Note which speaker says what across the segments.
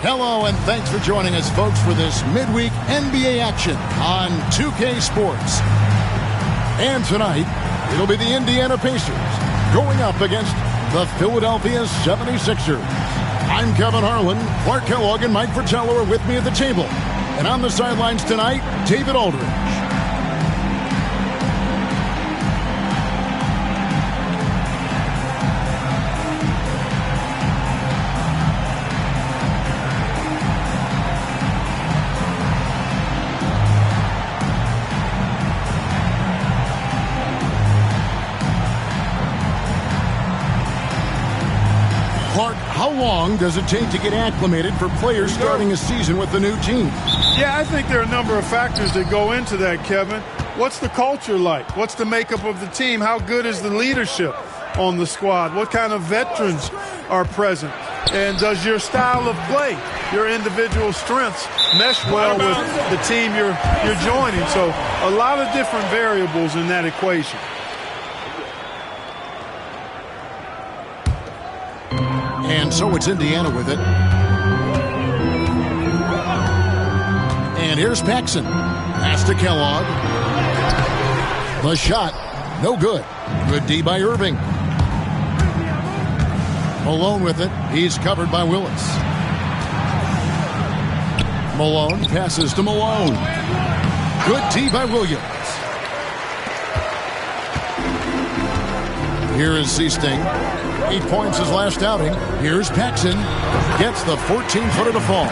Speaker 1: Hello, and thanks for joining us, folks, for this midweek NBA action on 2K Sports. And tonight, it'll be the Indiana Pacers going up against the Philadelphia 76ers. I'm Kevin Harlan. Clark Kellogg and Mike Fratello are with me at the table. And on the sidelines tonight, David Aldridge. Clark, how long does it take to get acclimated for players starting a season with the new team?
Speaker 2: Yeah, I think there are a number of factors that go into that, Kevin. What's the culture like? What's the makeup of the team? How good is the leadership on the squad? What kind of veterans are present? And does your style of play, your individual strengths, mesh well with the team you're joining? So a lot of different variables in that equation.
Speaker 1: And so it's Indiana with it. And here's Paxson. Pass to Kellogg. The shot, no good. Good D by Irving. Malone with it. He's covered by Willis. Malone passes to Malone. Good D by Williams. Here is Seasting. 8 points his last outing. Here's Paxson. Gets the 14-footer to fall.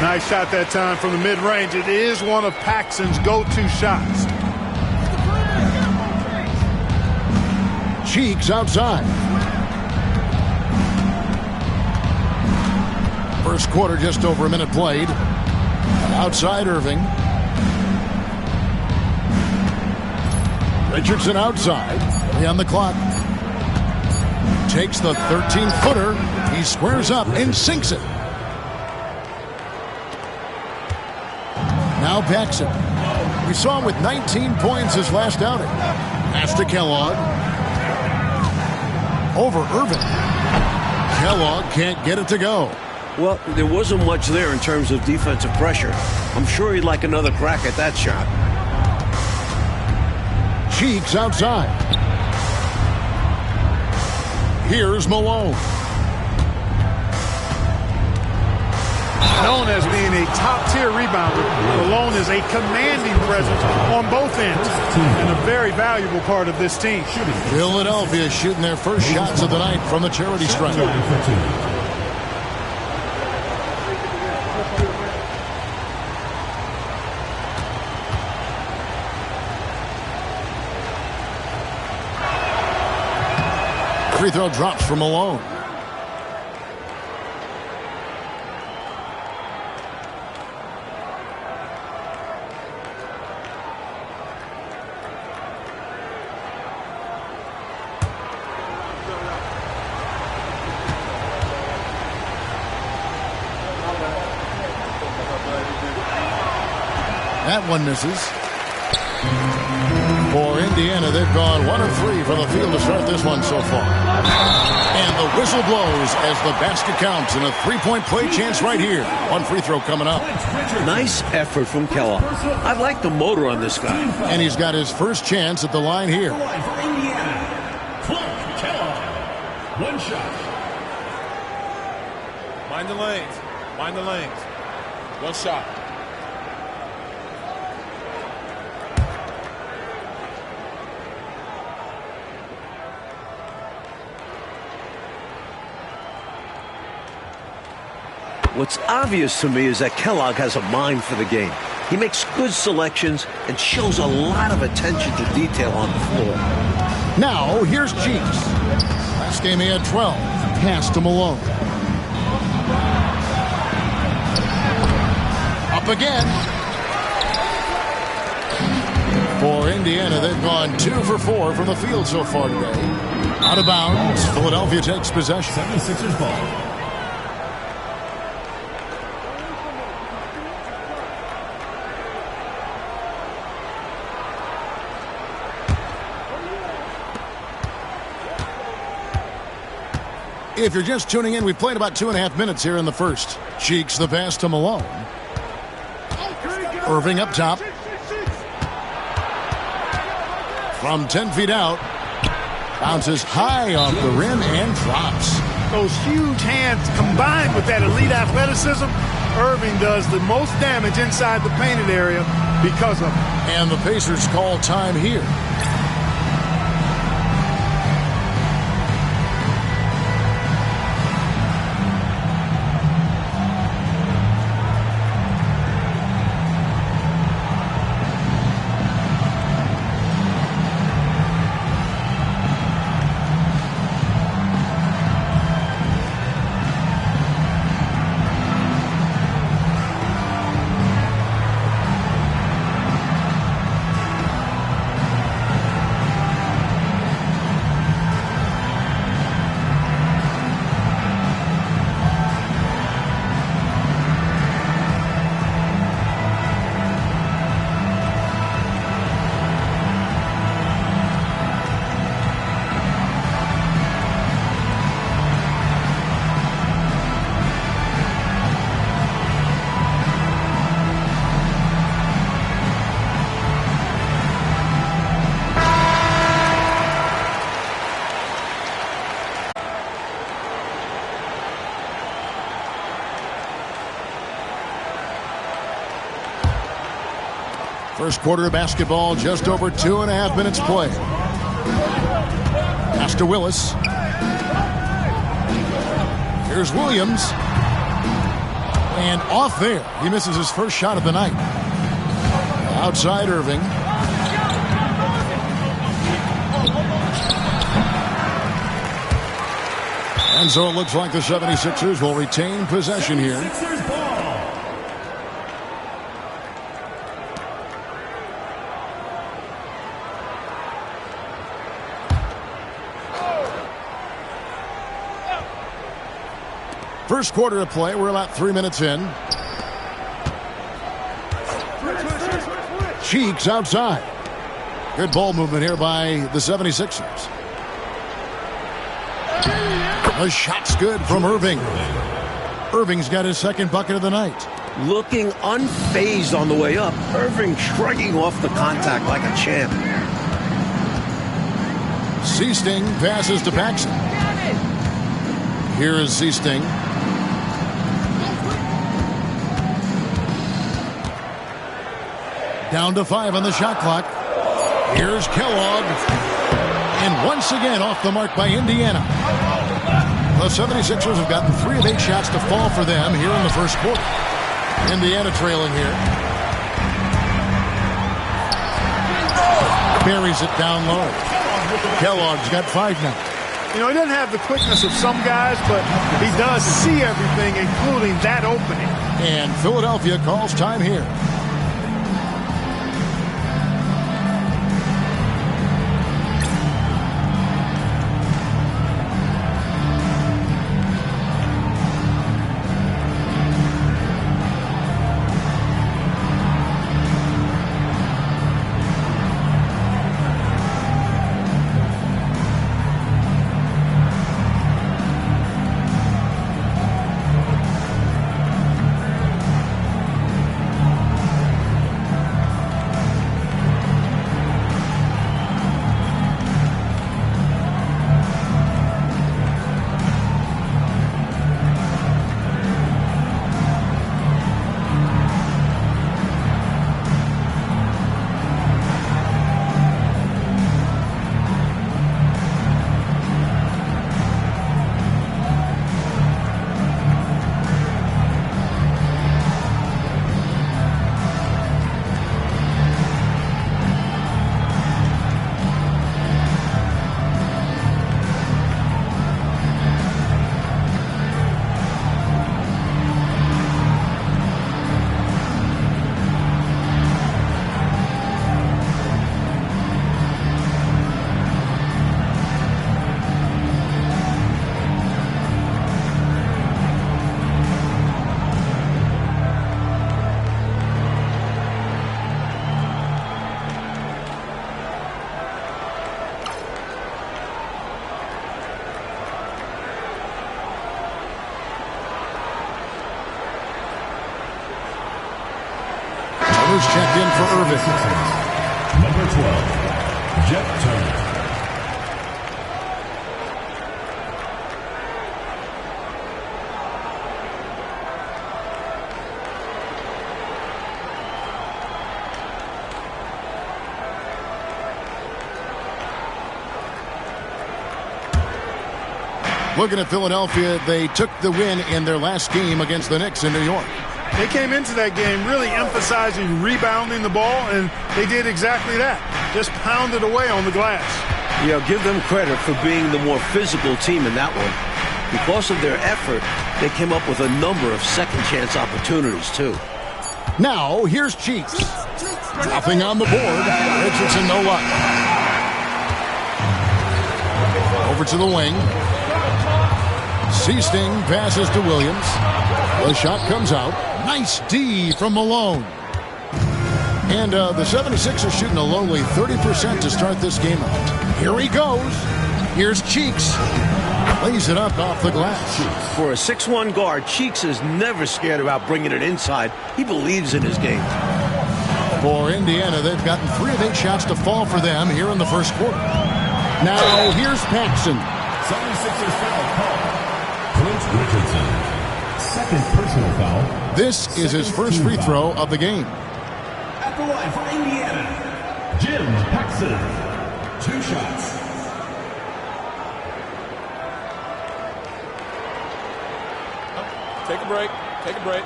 Speaker 2: Nice shot that time from the mid-range. It is one of Paxson's go-to shots.
Speaker 1: Cheeks outside. First quarter, just over a minute played. Outside Irving. Richardson outside. 3 on the clock. Takes the 13-footer. He squares up and sinks it. Now Paxson. We saw him with 19 points his last outing. Pass to Kellogg. Over Irving. Kellogg can't get it to go.
Speaker 3: Well, there wasn't much there in terms of defensive pressure. I'm sure he'd like another crack at that shot.
Speaker 1: Cheeks outside. Here's Malone.
Speaker 2: Known as being a top-tier rebounder, Malone is a commanding presence on both ends and a very valuable part of this team.
Speaker 1: Philadelphia shooting their first shots of the night from the charity stripe. Free throw drops for Malone. That one misses. For Indiana, they've gone 1 of 3 from the field to start this one so far. And the whistle blows as the basket counts and a 3-point play chance right here. One free throw coming up.
Speaker 3: Nice effort from Kellogg. I like the motor on this guy.
Speaker 1: And he's got his first chance at the line here.
Speaker 4: For Indiana, Clark Kellogg. One shot.
Speaker 5: Mind the lanes. Mind the lanes. One shot.
Speaker 3: What's obvious to me is that Kellogg has a mind for the game. He makes good selections and shows a lot of attention to detail on the floor.
Speaker 1: Now, here's Cheeks. Last game he had 12. Pass to Malone. Up again. For Indiana, they've gone 2 for 4 from the field so far today. Out of bounds. Philadelphia takes possession.
Speaker 4: 76ers ball.
Speaker 1: If you're just tuning in, we've played about 2.5 minutes here in the first. Cheeks the pass to Malone. Irving up top. From 10 feet out. Bounces high off the rim and drops.
Speaker 2: Those huge hands combined with that elite athleticism, Irving does the most damage inside the painted area because of it.
Speaker 1: And the Pacers call time here. First quarter of basketball, just over 2.5 minutes play. Pass to Willis. Here's Williams. And off there. He misses his first shot of the night. Outside Irving. And so it looks like the 76ers will retain possession here. First quarter of play, we're about 3 minutes in. Cheeks outside. Good ball movement here by the 76ers. The shot's good from Irving. Irving's got his second bucket of the night.
Speaker 3: Looking unfazed on the way up. Irving shrugging off the contact like a champ.
Speaker 1: Seasting passes to Paxson. Here is Seasting. Down to 5 on the shot clock. Here's Kellogg. And once again off the mark by Indiana. The 76ers have gotten 3 of 8 shots to fall for them here in the first quarter. Indiana trailing here. Buries it down low. Kellogg's got 5 now.
Speaker 2: You know, he doesn't have the quickness of some guys, but he does see everything, including that opening.
Speaker 1: And Philadelphia calls time here. Who's checked in for Irvin?
Speaker 4: Number 12, Jeff Turner.
Speaker 1: Looking at Philadelphia, they took the win in their last game against the Knicks in New York.
Speaker 2: They came into that game really emphasizing rebounding the ball, and they did exactly that. Just pounded away on the glass.
Speaker 3: Yeah, give them credit for being the more physical team in that one. Because of their effort, they came up with a number of second-chance opportunities, too.
Speaker 1: Now, here's Cheeks. Nothing on the board. Richardson, no luck. Over to the wing. Seasting passes to Williams. The shot comes out. Nice D from Malone. And the 76ers shooting a lowly 30% to start this game out. Here he goes. Here's Cheeks. Lays it up off the glass.
Speaker 3: For a 6'1 guard, Cheeks is never scared about bringing it inside. He believes in his game.
Speaker 1: For Indiana, they've gotten 3 of 8 shots to fall for them here in the first quarter. Now, here's Paxson.
Speaker 4: 76ers foul call. Clint Richardson. Second personal foul.
Speaker 1: This is his first free throw of the game.
Speaker 4: At the line for Indiana, Jim Paxson. 2 shots.
Speaker 5: Take a break. Take a break.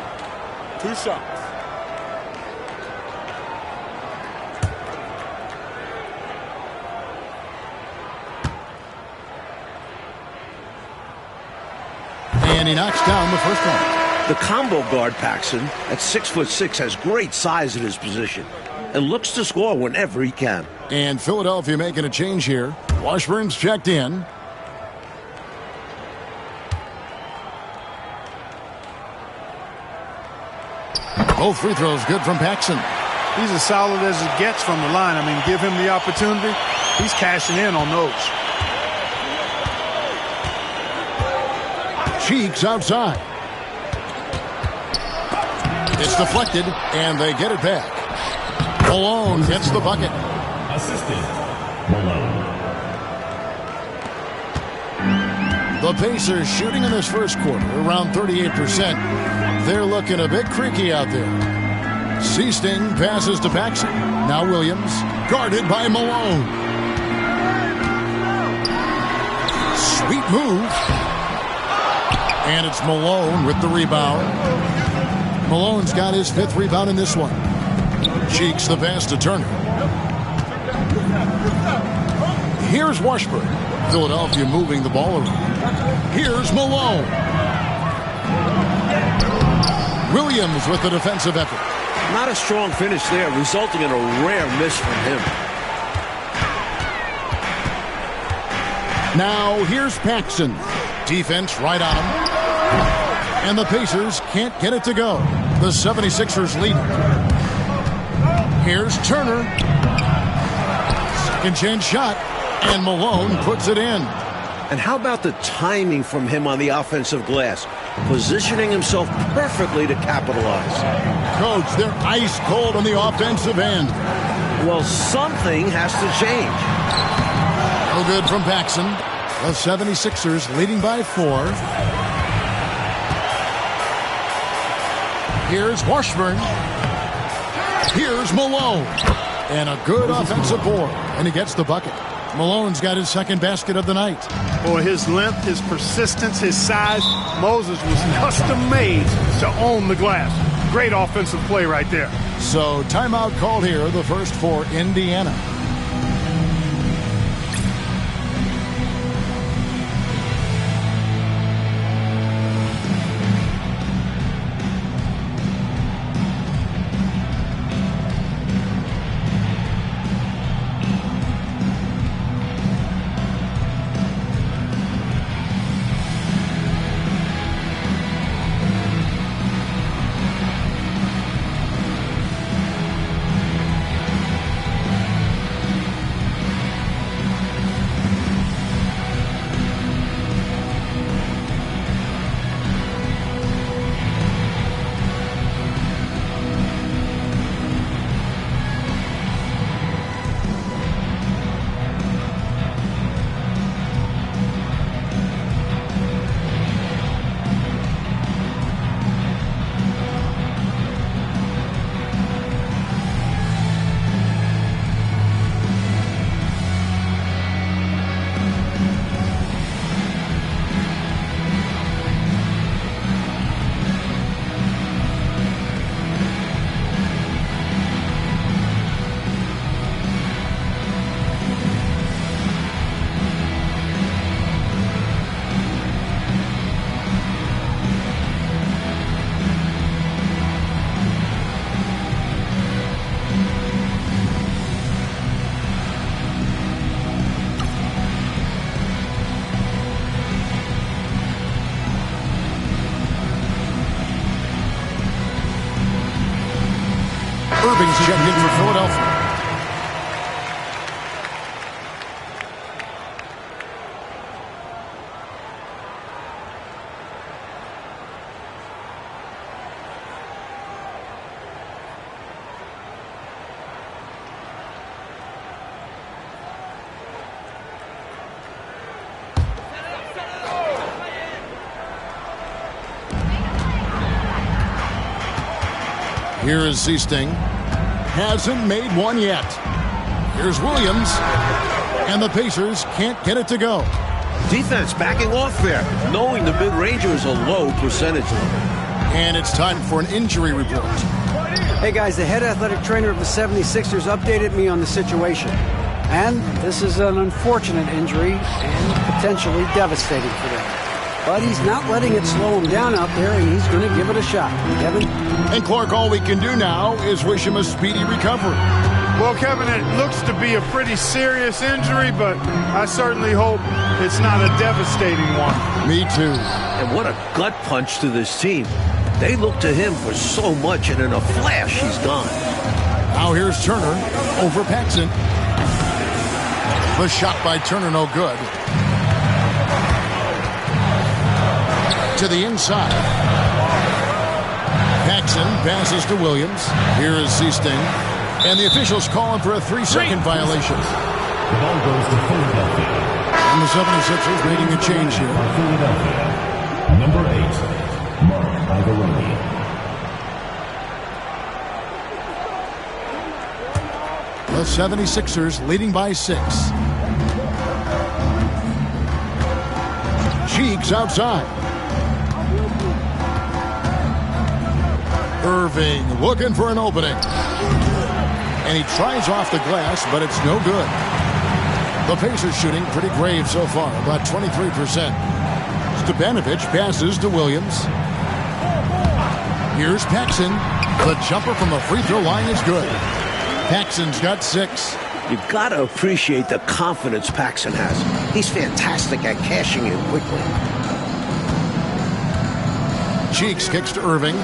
Speaker 5: 2 shots.
Speaker 1: And he knocks down the first one.
Speaker 3: The combo guard, Paxson, at 6'6", has great size in his position and looks to score whenever he can.
Speaker 1: And Philadelphia making a change here. Washburn's checked in. Both free throws good from Paxson.
Speaker 2: He's as solid as it gets from the line. I mean, give him the opportunity. He's cashing in on those.
Speaker 1: Cheeks outside. It's deflected, and they get it back. Malone gets the bucket.
Speaker 4: Assistant, Malone.
Speaker 1: The Pacers shooting in this first quarter around 38%. They're looking a bit creaky out there. Seasting passes to Paxson. Now Williams, guarded by Malone. Sweet move. And it's Malone with the rebound. Malone's got his 5th rebound in this one. Cheeks the pass to Turner. Here's Washburn. Philadelphia moving the ball around. Here's Malone. Williams with the defensive effort.
Speaker 3: Not a strong finish there, resulting in a rare miss from him.
Speaker 1: Now here's Paxson. Defense right on him. And the Pacers can't get it to go. The 76ers lead. Here's Turner. Second chance shot. And Malone puts it in.
Speaker 3: And how about the timing from him on the offensive glass? Positioning himself perfectly to capitalize.
Speaker 1: Coach, they're ice cold on the offensive end.
Speaker 3: Well, something has to change.
Speaker 1: No good from Paxson. The 76ers leading by 4. Here's Washburn. Here's Malone. And a good offensive board. And he gets the bucket. Malone's got his second basket of the night.
Speaker 2: Boy, his length, his persistence, his size. Moses was custom made to own the glass. Great offensive play right there.
Speaker 1: So timeout called here, the first for Indiana. He's checked in for Philadelphia. Here is Seasting. Hasn't made one yet. Here's Williams. And the Pacers can't get it to go.
Speaker 3: Defense backing off there, knowing the mid-ranger is a low percentage.
Speaker 1: And it's time for an injury report.
Speaker 6: Hey guys, the head athletic trainer of the 76ers updated me on the situation. And this is an unfortunate injury and potentially devastating for them. But he's not letting it slow him down out there, and he's going to give it a shot. Kevin?
Speaker 1: And Clark, all we can do now is wish him a speedy recovery.
Speaker 2: Well, Kevin, it looks to be a pretty serious injury, but I certainly hope it's not a devastating one.
Speaker 1: Me too.
Speaker 3: And what a gut punch to this team. They look to him for so much, and in a flash, he's gone.
Speaker 1: Now here's Turner over Paxson. The shot by Turner, no good. To the inside. Paxson passes to Williams. Here is Seasting. And the officials calling for a 3-second violation.
Speaker 4: The ball goes to Philadelphia.
Speaker 1: And the 76ers making a change here.
Speaker 4: Philadelphia. Number 8, Mark Iavaroni.
Speaker 1: The 76ers leading by 6. Cheeks outside. Irving looking for an opening. And he tries off the glass, but it's no good. The Pacers shooting pretty grave so far, about 23%. Stepanovic passes to Williams. Here's Paxson. The jumper from the free throw line is good. Paxson's got 6.
Speaker 3: You've got to appreciate the confidence Paxson has. He's fantastic at cashing in quickly.
Speaker 1: Cheeks kicks to Irving.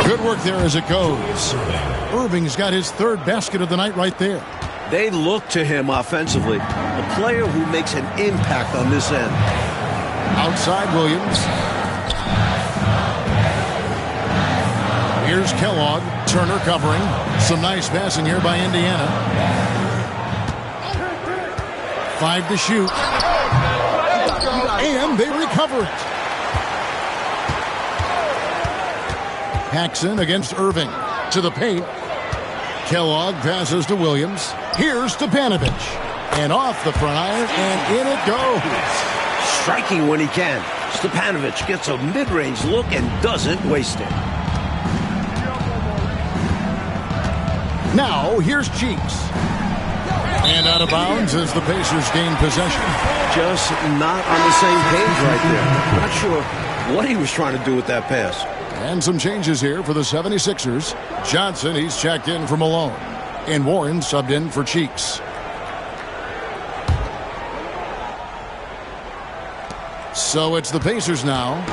Speaker 1: Good work there as it goes. Irving's got his 3rd basket of the night right there.
Speaker 3: They look to him offensively, a player who makes an impact on this end.
Speaker 1: Outside Williams. Here's Kellogg. Turner covering. Some nice passing here by Indiana. 5 to shoot. And they recover it. Paxson against Irving. To the paint. Kellogg passes to Williams. Here's Stepanovic. And off the front iron, and in it goes.
Speaker 3: Striking when he can. Stepanovic gets a mid-range look and doesn't waste it.
Speaker 1: Now, here's Cheeks. And out of bounds as the Pacers gain possession.
Speaker 3: Just not on the same page right there. Not sure what he was trying to do with that pass.
Speaker 1: And some changes here for the 76ers. Johnson, he's checked in for Malone. And Warren subbed in for Cheeks. So it's the Pacers now.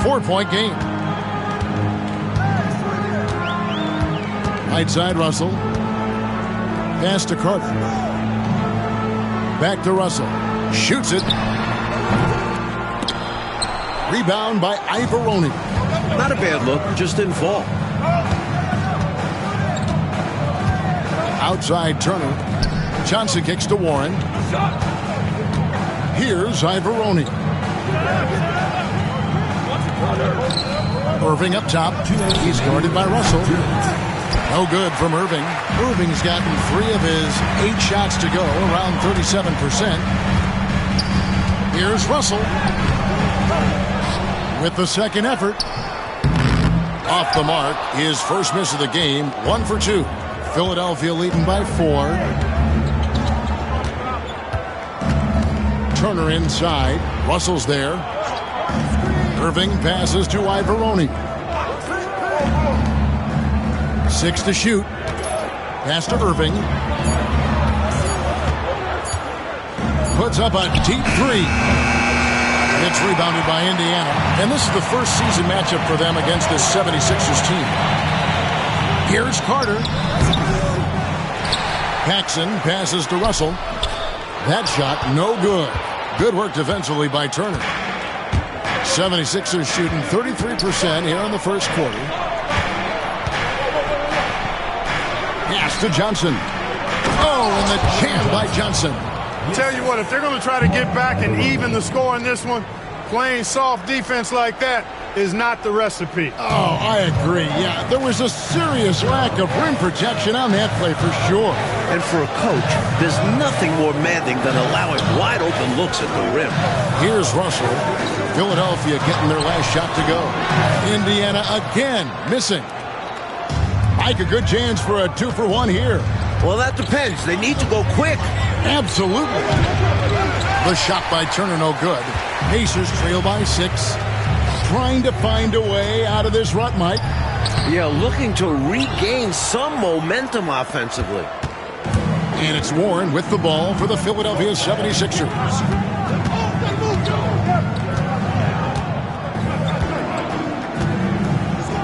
Speaker 1: 4-point game. Right side, Russell. Pass to Carter. Back to Russell. Shoots it. Rebound by Iavaroni.
Speaker 3: Not a bad look, just didn't fall.
Speaker 1: Outside Turner. Johnson kicks to Warren. Here's Iavaroni. Irving up top. He's guarded by Russell. No good from Irving. Irving's gotten 3 of his 8 shots to go, around 37%. Here's Russell. With the second effort. Off the mark, his first miss of the game, 1 for 2. Philadelphia leading by 4. Turner inside. Russell's there. Irving passes to Iavaroni. 6 to shoot. Pass to Irving. Puts up a deep 3. It's rebounded by Indiana. And this is the first season matchup for them against this 76ers team. Here's Carter. Paxson passes to Russell. That shot, no good. Good work defensively by Turner. 76ers shooting 33% here in the first quarter. Pass to Johnson. Oh, and the jam by Johnson.
Speaker 2: Tell you what, if they're going to try to get back and even the score in this one, playing soft defense like that is not the recipe.
Speaker 1: Oh, I agree. Yeah, there was a serious lack of rim protection on that play for sure.
Speaker 3: And for a coach, there's nothing more maddening than allowing wide open looks at the rim.
Speaker 1: Here's Russell. Philadelphia getting their last shot to go. Indiana again missing. Mike, a good chance for a 2-for-1 here.
Speaker 3: Well, that depends. They need to go quick.
Speaker 1: Absolutely. The shot by Turner, no good. Pacers trail by 6. Trying to find a way out of this rut, Mike.
Speaker 3: Yeah, looking to regain some momentum offensively.
Speaker 1: And it's Warren with the ball for the Philadelphia 76ers.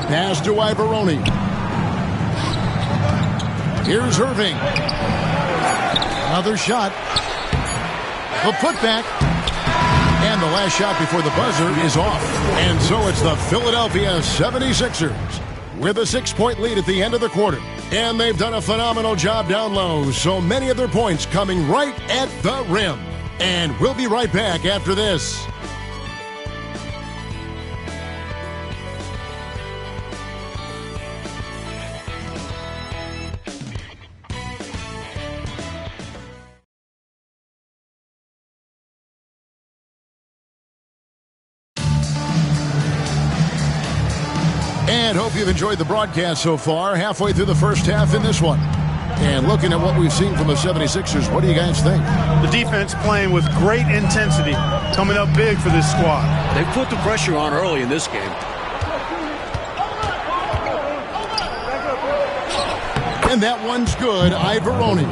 Speaker 1: Pass to Ivoroni. Here's Irving. Another shot. The putback. And the last shot before the buzzer is off. And so it's the Philadelphia 76ers with a 6-point lead at the end of the quarter. And they've done a phenomenal job down low. So many of their points coming right at the rim. And we'll be right back after this. And hope you've enjoyed the broadcast so far. Halfway through the first half in this one. And looking at what we've seen from the 76ers, what do you guys think?
Speaker 2: The defense playing with great intensity, coming up big for this squad.
Speaker 3: They put the pressure on early in this game.
Speaker 1: And that one's good. Ivoroni.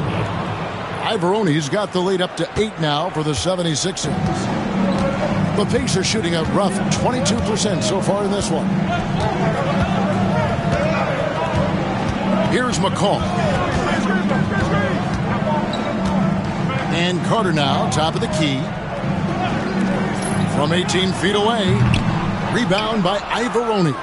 Speaker 1: Ivoroni's got the lead up to 8 now for the 76ers. The Pacers shooting a rough 22% so far in this one. Here's McCall. And Carter now, top of the key. From 18 feet away. Rebound by Ivoroni.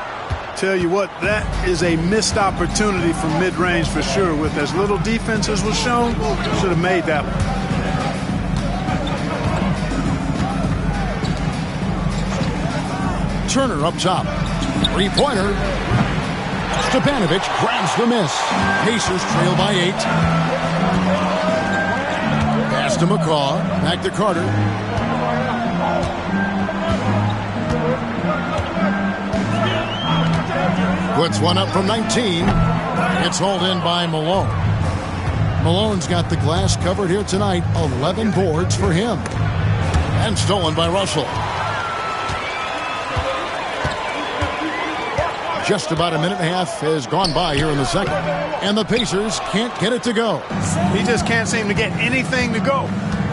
Speaker 2: Tell you what, that is a missed opportunity from mid-range for sure. With as little defense as was shown, should have made that one.
Speaker 1: Turner up top. Three-pointer. Stepanovic grabs the miss. Pacers trail by 8. Pass to McCaw. Back to Carter. Puts one up from 19. It's hauled in by Malone. Malone's got the glass covered here tonight. 11 boards for him. And stolen by Russell. Just about a minute and a half has gone by here in the second. And the Pacers can't get it to go.
Speaker 2: He just can't seem to get anything to go.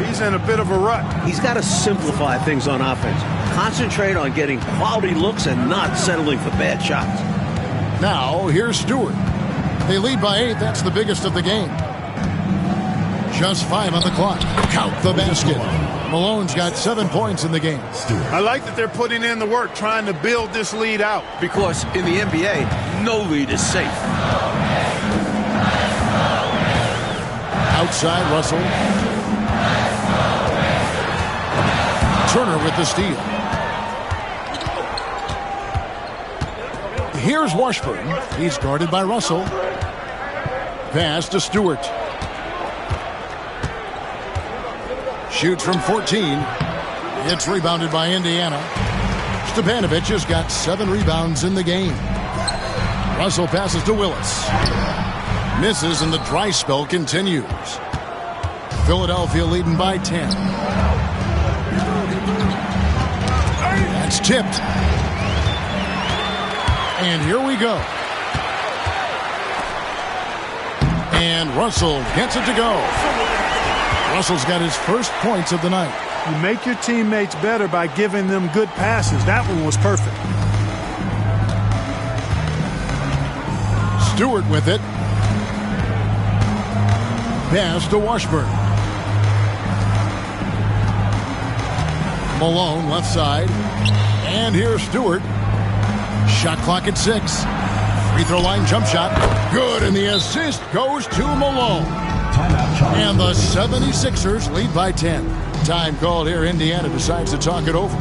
Speaker 2: He's in a bit of a rut.
Speaker 3: He's got to simplify things on offense. Concentrate on getting quality looks and not settling for bad shots.
Speaker 1: Now, here's Stewart. They lead by 8. That's the biggest of the game. Just 5 on the clock. Count the basket. Malone's got 7 points in the game.
Speaker 2: I like that they're putting in the work, trying to build this lead out.
Speaker 3: Because in the NBA, no lead is safe.
Speaker 1: Outside, Russell. Turner with the steal. Here's Washburn. He's guarded by Russell. Pass to Stewart. Shoots from 14. It's rebounded by Indiana. Stepanovic has got 7 rebounds in the game. Russell passes to Willis. Misses and the dry spell continues. Philadelphia leading by 10. That's tipped. And here we go. And Russell gets it to go. Russell's got his first points of the night.
Speaker 2: You make your teammates better by giving them good passes. That one was perfect.
Speaker 1: Stewart with it. Pass to Washburn. Malone left side. And here's Stewart. Shot clock at 6. Free throw line jump shot. Good, and the assist goes to Malone. And the 76ers lead by 10. Time called here. Indiana decides to talk it over.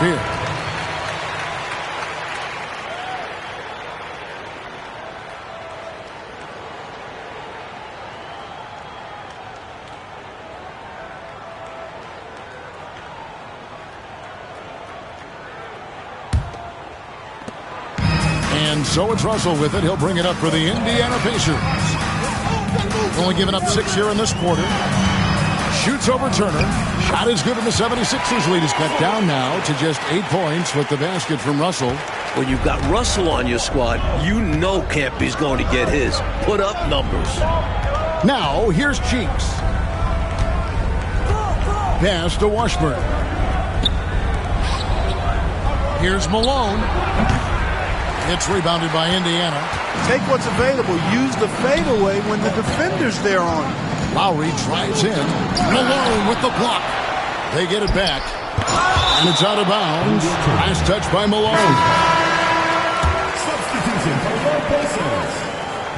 Speaker 1: Here. And so it's Russell with it. He'll bring it up for the Indiana Pacers. Only giving up 6 here in this quarter. Shoots over Turner. Shot is good, and the 76ers lead is cut down now to just 8 points with the basket from Russell.
Speaker 3: When you've got Russell on your squad, you know Campy's going to get his. Put up numbers.
Speaker 1: Now, here's Cheeks. Pass to Washburn. Here's Malone. It's rebounded by Indiana.
Speaker 2: Take what's available. Use the fadeaway when the defender's there on you.
Speaker 1: Lowry drives in. Malone with the block. They get it back. And it's out of bounds. Last touch by Malone.
Speaker 4: Substitution for your Pacers.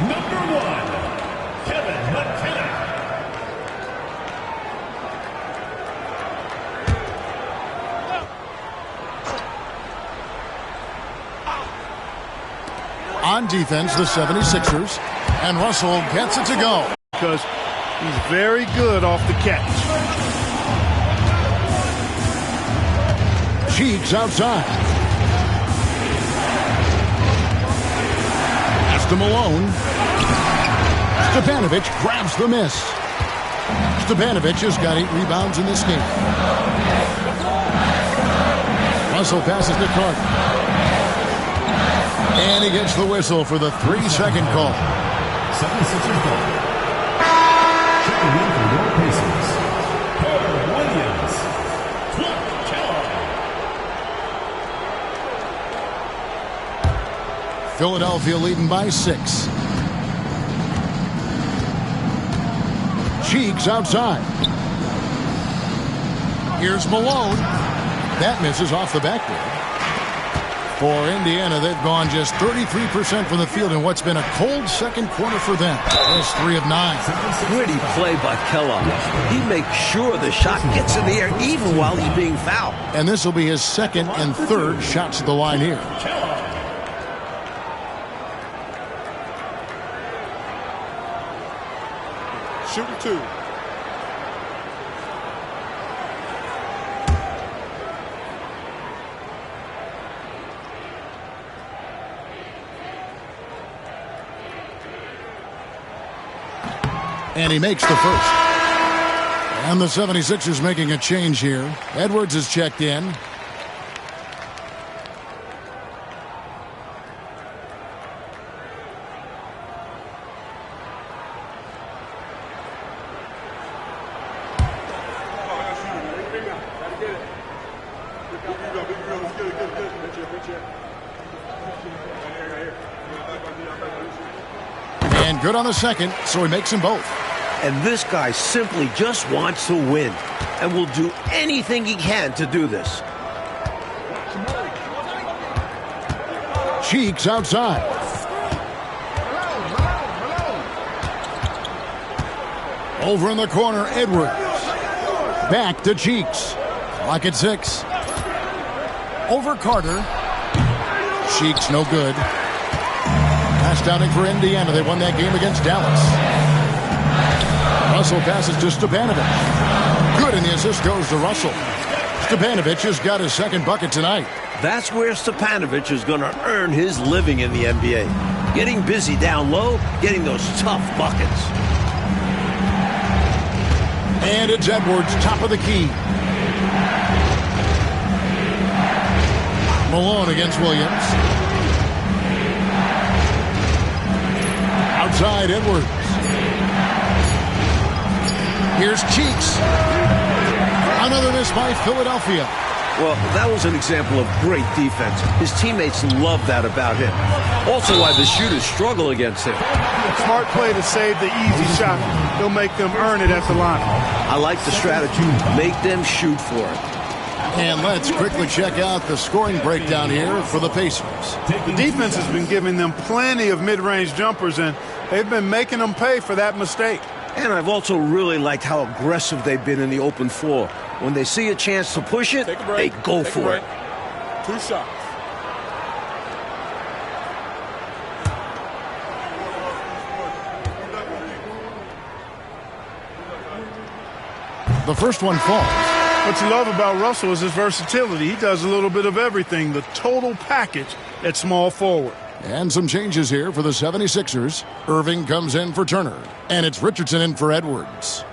Speaker 4: Number 1, Kevin McKenna.
Speaker 1: On defense, the 76ers. And Russell gets it to go.
Speaker 2: Because he's very good off the catch.
Speaker 1: Cheeks outside. Pass to Malone. Stepanovic grabs the miss. Stepanovic has got 8 rebounds in this game. Russell passes to Clark. And he gets the whistle for the 3-second call.
Speaker 4: 76ers ball. Checking in for your Pacers. Porter Williams. Clint Kellogg.
Speaker 1: Philadelphia leading by 6. Cheeks outside. Here's Malone. That misses off the backboard. For Indiana, they've gone just 33% from the field in what's been a cold second quarter for them. That's 3 of 9.
Speaker 3: Gritty play by Kellogg. He makes sure the shot gets in the air even while he's being fouled.
Speaker 1: And this will be his second and third shots at the line here.
Speaker 2: Shooting 2.
Speaker 1: And he makes the first. And the 76ers making a change here. Edwards is checked in. And good on the second, so he makes them both.
Speaker 3: And this guy simply just wants to win and will do anything he can to do this.
Speaker 1: Cheeks outside. Over in the corner, Edwards. Back to Cheeks. Clock at 6. Over Carter. Cheeks no good. Pass downing for Indiana. They won that game against Dallas. Russell passes to Stepanovic. Good, and the assist goes to Russell. Stepanovic has got his second bucket tonight.
Speaker 3: That's where Stepanovic is going to earn his living in the NBA. Getting busy down low, getting those tough buckets.
Speaker 1: And it's Edwards, top of the key. Malone against Williams. Outside, Edwards. Here's Cheeks. Another miss by Philadelphia.
Speaker 3: Well, that was an example of great defense. His teammates love that about him. Also why the shooters struggle against him.
Speaker 2: Smart play to save the easy shot. He'll make them earn it at the line.
Speaker 3: I like the strategy. Make them shoot for it.
Speaker 1: And let's quickly check out the scoring breakdown here for the Pacers.
Speaker 2: The defense has been giving them plenty of mid-range jumpers, and they've been making them pay for that mistake.
Speaker 3: And I've also really liked how aggressive they've been in the open floor. When they see a chance to push it, they go for it.
Speaker 5: 2 shots.
Speaker 1: The first one falls.
Speaker 2: What you love about Russell is his versatility. He does a little bit of everything, the total package at small forward.
Speaker 1: And some changes here for the 76ers. Irving comes in for Turner. And it's Richardson in for Edwards.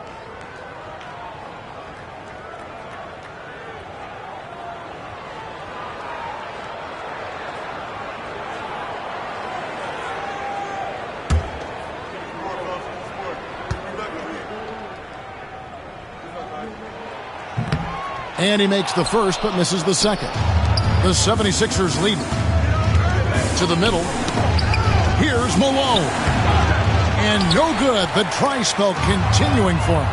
Speaker 1: And he makes the first but misses the second. The 76ers lead. To the middle. Here's Malone. And no good. The try spell continuing for him.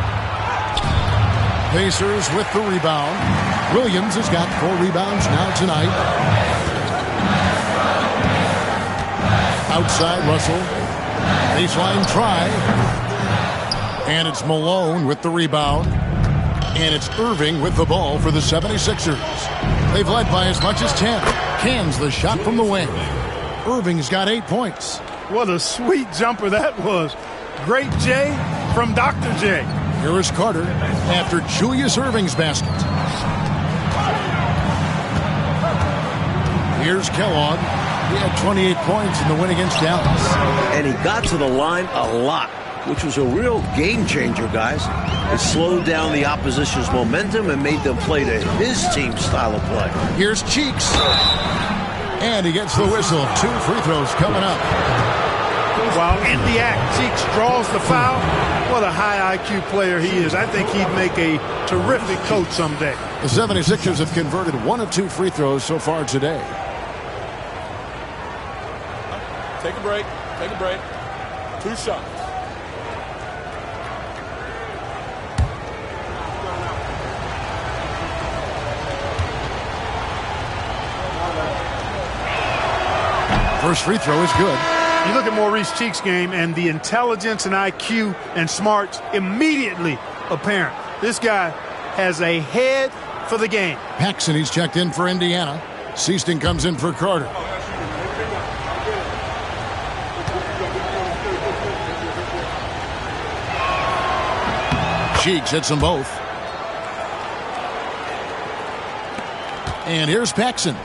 Speaker 1: Pacers with the rebound. Williams has got 4 rebounds now tonight. Outside Russell. Baseline try. And it's Malone with the rebound. And it's Irving with the ball for the 76ers. They've led by as much as 10. Cans the shot from the wing. Irving's got 8 points.
Speaker 2: What a sweet jumper that was. Great J from Dr. J.
Speaker 1: Here is Carter after Julius Irving's basket. Here's Kellogg. He had 28 points in the win against Dallas.
Speaker 3: And he got to the line a lot, which was a real game changer, guys. It slowed down the opposition's momentum and made them play to his team's style of play.
Speaker 1: Here's Cheeks. And he gets the whistle. 2 free throws coming up.
Speaker 2: While in the act, Cheeks draws the foul. What a high IQ player he is. I think he'd make a terrific coach someday.
Speaker 1: The 76ers have converted 1 of 2 free throws so far today.
Speaker 5: Take a break. Take a break. 2 shots.
Speaker 1: First free throw is good.
Speaker 2: You look at Maurice Cheeks' game, and the intelligence and IQ and smarts immediately apparent. This guy has a head for the game.
Speaker 1: Paxson, he's checked in for Indiana. Seaston comes in for Carter. Cheeks hits them both. And here's Paxson.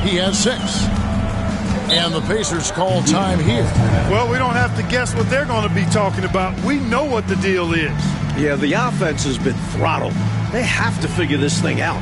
Speaker 1: He has 6. And the Pacers call time here.
Speaker 2: Well, we don't have to guess what they're going to be talking about. We know what the deal is.
Speaker 3: Yeah, the offense has been throttled. They have to figure this thing out.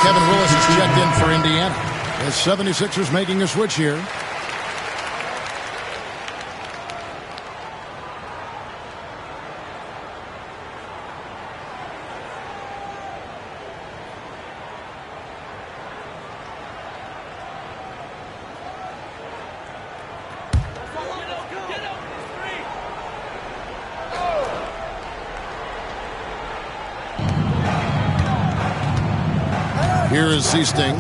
Speaker 1: Kevin Willis is checked in for Indiana. The 76ers making a switch here. Here is Seasting.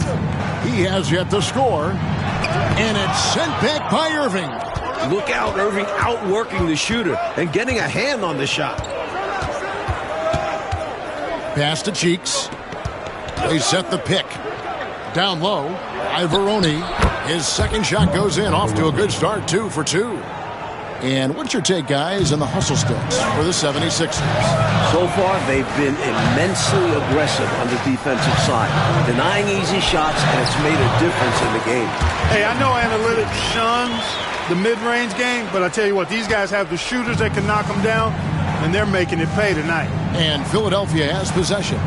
Speaker 1: He has yet to score. And it's sent back by Irving.
Speaker 3: Look out, Irving outworking the shooter and getting a hand on the shot.
Speaker 1: Pass to Cheeks. They set the pick. Down low, Ivoroni. His second shot goes in. Off to a good start, 2 for 2. And what's your take, guys, in the hustle sticks for the 76ers?
Speaker 3: So far, they've been immensely aggressive on the defensive side, denying easy shots, and it's made a difference in the game.
Speaker 2: Hey, I know analytics shuns the mid-range game, but I tell you what, these guys have the shooters that can knock them down, and they're making it pay tonight.
Speaker 1: And Philadelphia has possession.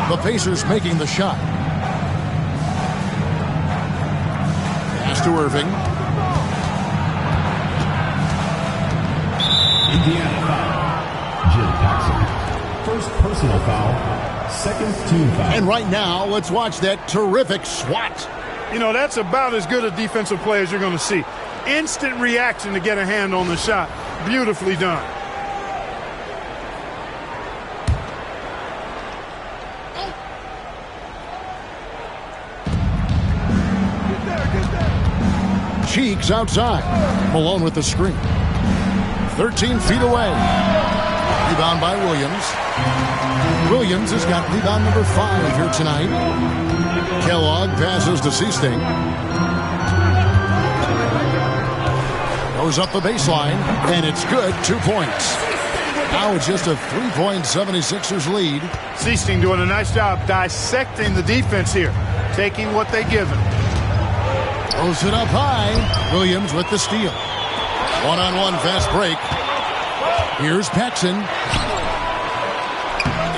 Speaker 1: The Pacers making the shot. Pass to Irving.
Speaker 4: Indiana foul. Jim Paxson. First personal foul. Second team foul.
Speaker 1: And right now, let's watch that terrific swat.
Speaker 2: You know, that's about as good a defensive play as you're going to see. Instant reaction to get a hand on the shot. Beautifully done.
Speaker 1: Cheeks outside. Malone with the screen. 13 feet away. Rebound by Williams. Williams has got rebound number 5 here tonight. Kellogg passes to Seasting. Goes up the baseline, and it's good. 2 points. Now it's just a 3-point 76ers lead.
Speaker 2: Seasting doing a nice job dissecting the defense here, taking what they give him.
Speaker 1: Throws it up high. Williams with the steal. One-on-one fast break. Here's Paxson.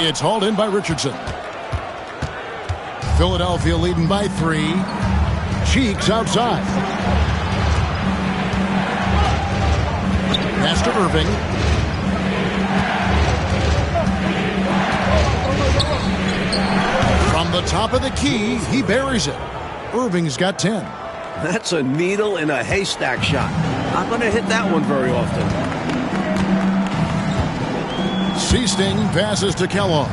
Speaker 1: It's hauled in by Richardson. Philadelphia leading by 3. Cheeks outside. Pass to Irving. From the top of the key, he buries it. Irving's got 10.
Speaker 3: That's a needle in a haystack shot. Not going to hit that one very often.
Speaker 1: Seasting passes to Kellogg.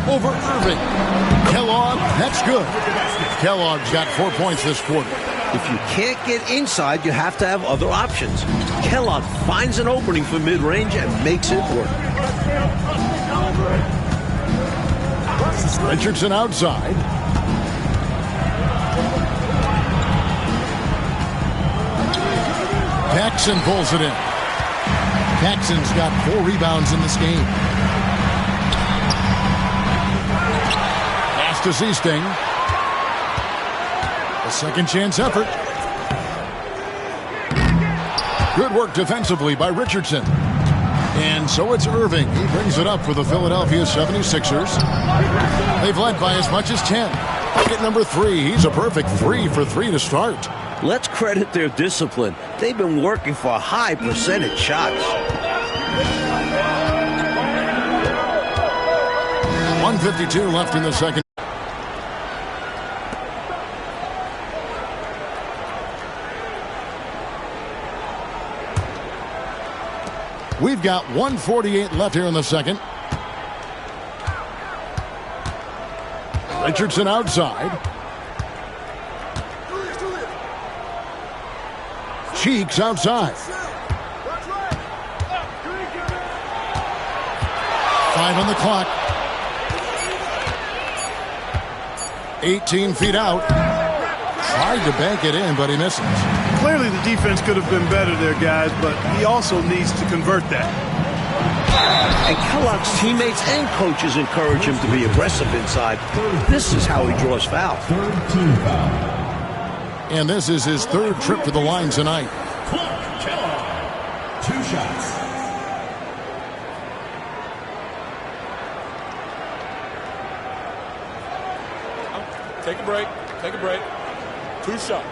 Speaker 1: Over Irving. Kellogg, that's good. Kellogg's got 4 points this quarter.
Speaker 3: If you can't get inside, you have to have other options. Kellogg finds an opening for mid-range and makes it work.
Speaker 1: Richardson outside. Paxson pulls it in. Paxson's got 4 rebounds in this game. Pass to Seasting. A second chance effort. Good work defensively by Richardson. And so it's Irving. He brings it up for the Philadelphia 76ers. They've led by as much as 10. Bucket number 3. He's a perfect 3 for 3 to start.
Speaker 3: Let's credit their discipline. They've been working for high percentage shots.
Speaker 1: 1:52 left in the second. We've got 1:48 left here in the second. Richardson outside. Cheeks outside. 5 on the clock. 18 feet out. Tried to bank it in, but he misses.
Speaker 2: Clearly the defense could have been better there, guys, but he also needs to convert that.
Speaker 3: And Kellogg's teammates and coaches encourage him to be aggressive inside. This is how he draws fouls.
Speaker 1: And this is his 3rd trip to the line tonight.
Speaker 4: Kellogg, 2 shots.
Speaker 5: Take a break. Take a break. 2 shots.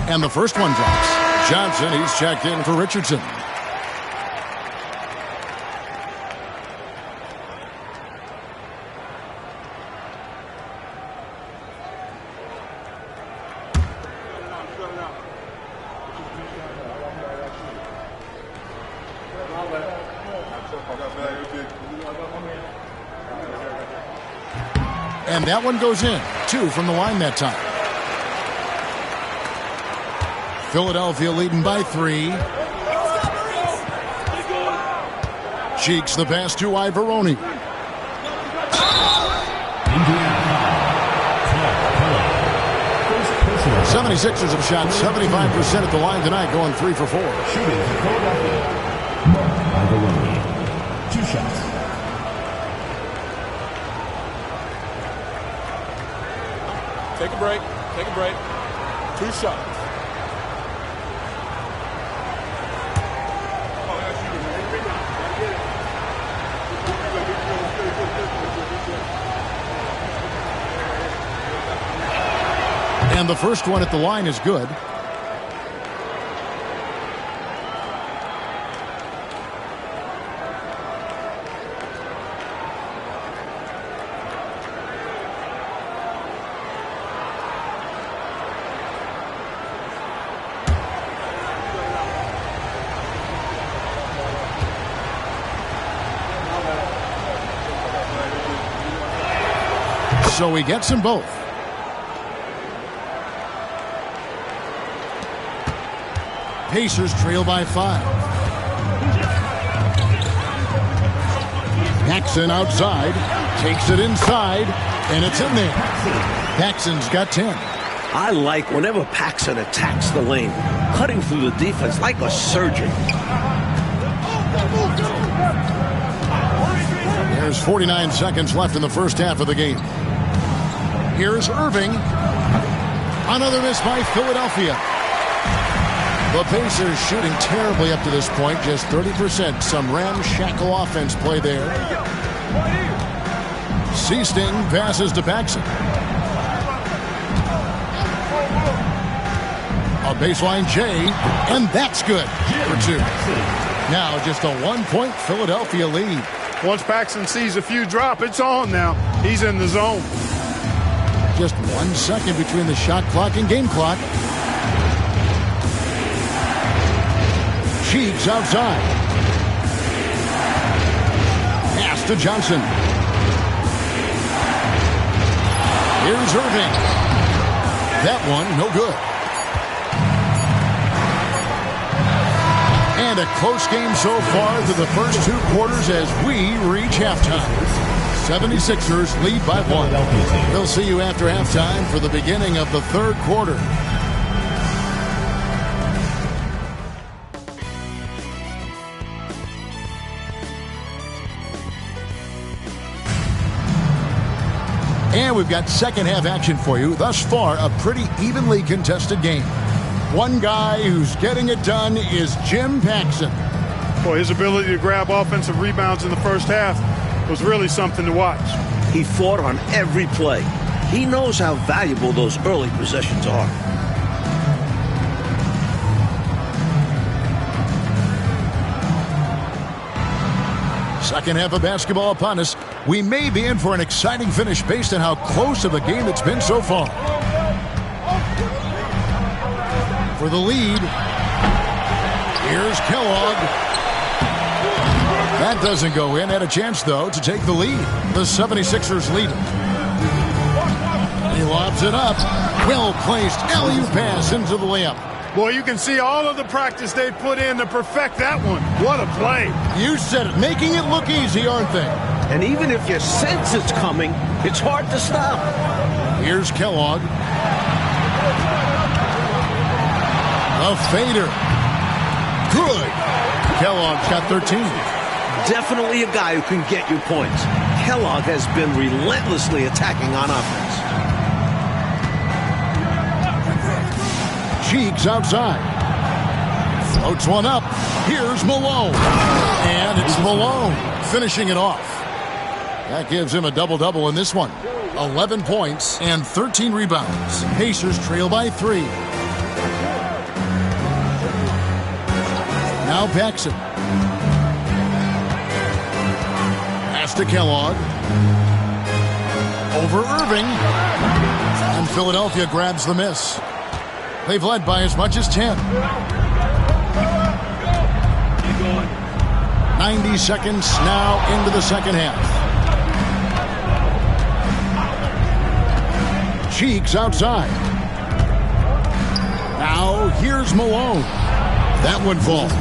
Speaker 1: And the first one drops. Johnson, he's checked in for Richardson. And that one goes in. 2 from the line that time. Philadelphia leading by 3. Cheeks the pass to Ivoroni. 76ers have shot 75% at the line tonight, going 3 for 4.
Speaker 4: Shooting for Philadelphia. Mark Ivoroni, 2 shots.
Speaker 5: Take a break. Take a break. 2 shots.
Speaker 1: And the first one at the line is good. So he gets them both. Pacers trail by 5. Paxson outside, takes it inside, and it's in there. Paxson's got 10.
Speaker 3: I like whenever Paxson attacks the lane, cutting through the defense like a surgeon.
Speaker 1: There's 49 seconds left in the first half of the game. Here's Irving. Another miss by Philadelphia. The Pacers shooting terribly up to this point, just 30%. Some ramshackle offense play there. Seasting passes to Paxson. A baseline J, and that's good for 2. Now just a 1-point Philadelphia lead.
Speaker 2: Once Paxson sees a few drop, it's on now. He's in the zone.
Speaker 1: Just 1 second between the shot clock and game clock. Cheeks outside. Pass to Johnson. Here's Irving. That one, no good. And a close game so far through the first 2 quarters as we reach halftime. 76ers lead by 1. We'll see you after halftime for the beginning of the 3rd quarter. And we've got second half action for you. Thus far, a pretty evenly contested game. One guy who's getting it done is Jim Paxson.
Speaker 2: Boy, his ability to grab offensive rebounds in the first half was really something to watch.
Speaker 3: He fought on every play. He knows how valuable those early possessions are.
Speaker 1: Second half of basketball upon us. We may be in for an exciting finish based on how close of a game it's been so far. For the lead, here's Kellogg. That doesn't go in. Had a chance, though, to take the lead. The 76ers lead it. He lobs it up. Well-placed alley-oop pass into the layup.
Speaker 2: Boy, you can see all of the practice they put in to perfect that one. What a play.
Speaker 1: You said it. Making it look easy, aren't they?
Speaker 3: And even if you sense it's coming, it's hard to stop.
Speaker 1: Here's Kellogg. A fader. Good. Kellogg's got 13.
Speaker 3: Definitely a guy who can get you points. Kellogg has been relentlessly attacking on offense.
Speaker 1: Cheeks outside. Floats one up. Here's Malone. And it's Malone finishing it off. That gives him a double-double in this one. 11 points and 13 rebounds. Pacers trail by 3. Now Paxson. Pass to Kellogg. Over Irving. And Philadelphia grabs the miss. They've led by as much as 10. 90 seconds now into the second half. Cheeks outside. Now here's Malone. That one falls.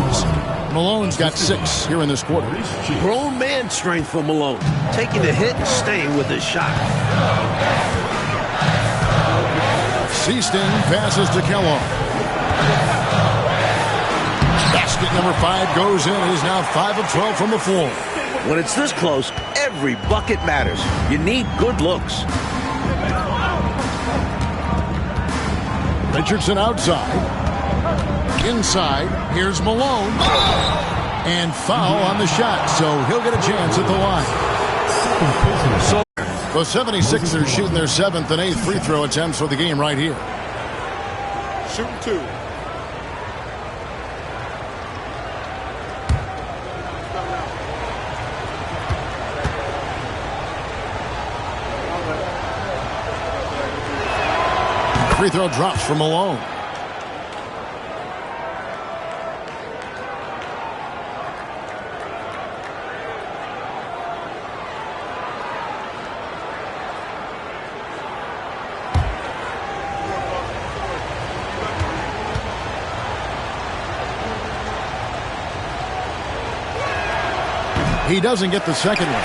Speaker 1: Malone's got 6 here in this quarter.
Speaker 3: Grown man strength for Malone. Taking the hit and staying with his shot.
Speaker 1: Seasting passes to Kellogg. Basket number 5 goes in. It is now 5 of 12 from the floor.
Speaker 3: When it's this close, every bucket matters. You need good looks.
Speaker 1: Richardson outside. Inside. Here's Malone. And foul on the shot, so he'll get a chance at the line. So the 76ers shooting their 7th and 8th free throw attempts for the game right here.
Speaker 5: Shooting 2.
Speaker 1: Free throw drops for Malone. He doesn't get the second one.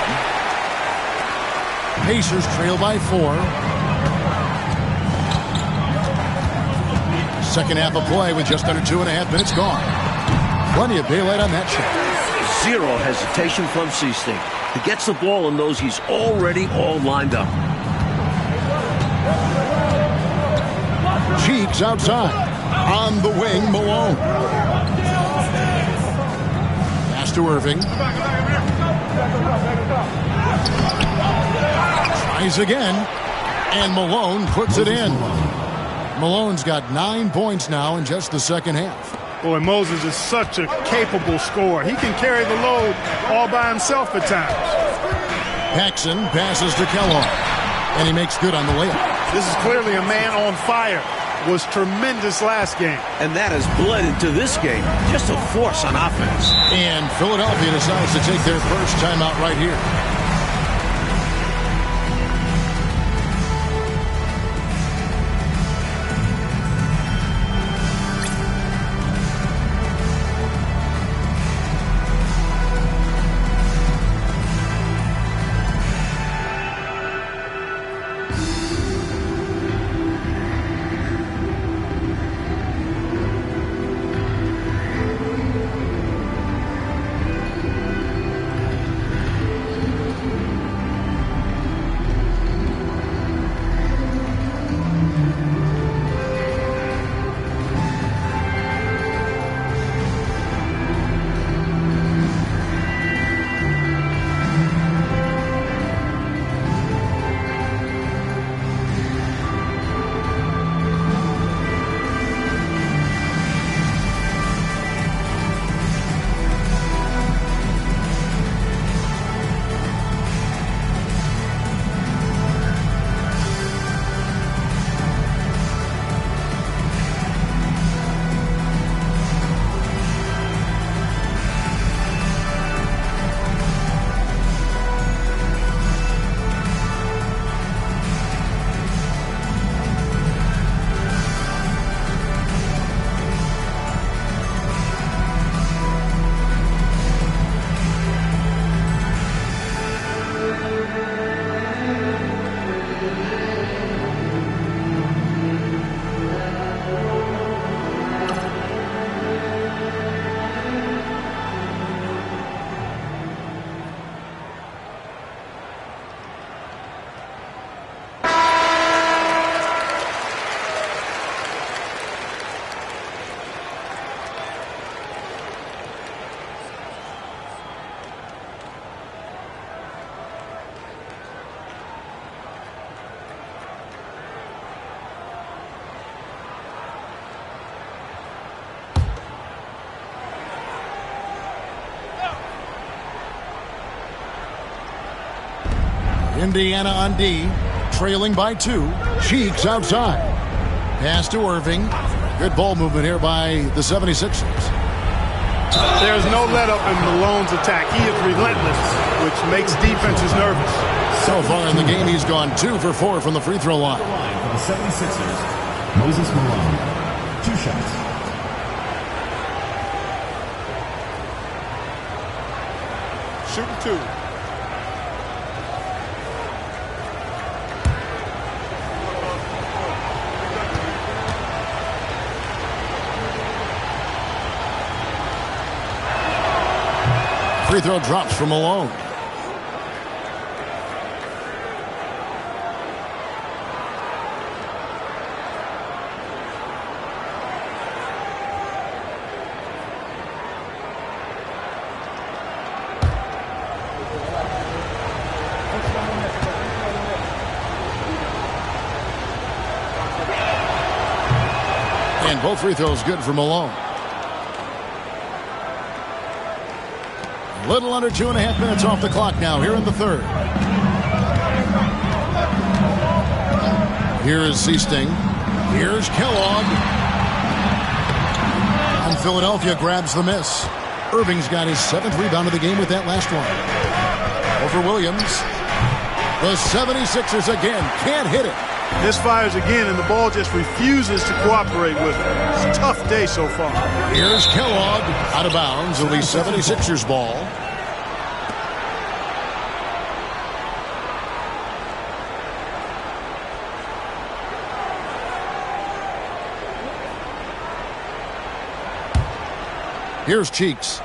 Speaker 1: Pacers trail by 4. Second half of play with just under 2.5 minutes gone. Plenty of daylight on that shot.
Speaker 3: Zero hesitation from Seasting. He gets the ball and knows he's already all lined up.
Speaker 1: Cheeks outside. On the wing, Malone. Pass to Irving. Tries again. And Malone puts it in. Malone's got 9 points now in just the second half.
Speaker 2: Boy, Moses is such a capable scorer. He can carry the load all by himself at times.
Speaker 1: Paxson passes to Kellogg. And he makes good on the layup.
Speaker 2: This is clearly a man on fire. was tremendous last game.
Speaker 3: And that has bled into this game. Just a force on offense.
Speaker 1: And Philadelphia decides to take their first timeout right here. Indiana on D, trailing by 2. Cheeks outside. Pass to Irving. Good ball movement here by the 76ers.
Speaker 2: There's no let-up in Malone's attack. He is relentless, which makes defenses nervous.
Speaker 1: So far in the game, he's gone 2 for 4 from the free throw line.
Speaker 4: For the 76ers, Moses Malone. 2 shots.
Speaker 5: Shooting 2.
Speaker 1: Free throw drops from Malone. And both free throws good for Malone. Little under 2.5 minutes off the clock now here in the third. Here's Seasting. Here's Kellogg. And Philadelphia grabs the miss. Irving's got his 7th rebound of the game with that last one. Over Williams. The 76ers again can't hit it.
Speaker 2: Misfires again, and the ball just refuses to cooperate with it. It's a tough day so far.
Speaker 1: Here's Kellogg out of bounds. It'll be 76ers ball. Here's Cheeks.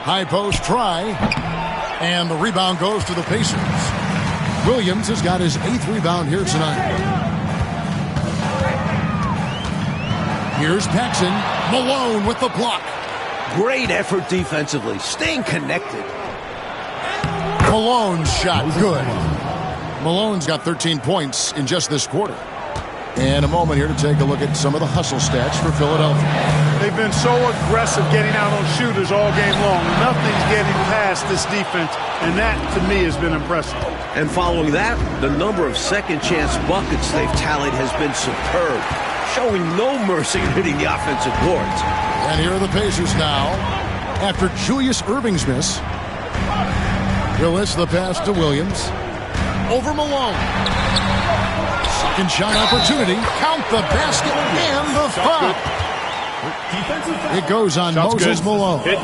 Speaker 1: High post try. And the rebound goes to the Pacers. Williams has got his 8th rebound here tonight. Here's Paxson. Malone with the block.
Speaker 3: Great effort defensively. Staying connected.
Speaker 1: Malone's shot good. Malone's got 13 points in just this quarter. And a moment here to take a look at some of the hustle stats for Philadelphia.
Speaker 2: They've been so aggressive getting out on shooters all game long. Nothing's getting past this defense, and that, to me, has been impressive.
Speaker 3: And following that, the number of second-chance buckets they've tallied has been superb, showing no mercy in hitting the offensive boards.
Speaker 1: And here are the Pacers now. After Julius Erving's miss, Willis the pass to Williams. Over Malone. Second shot opportunity. Count the basket and the foul. It goes on
Speaker 5: Shot's
Speaker 1: Moses
Speaker 5: good.
Speaker 1: Malone.
Speaker 5: Hit.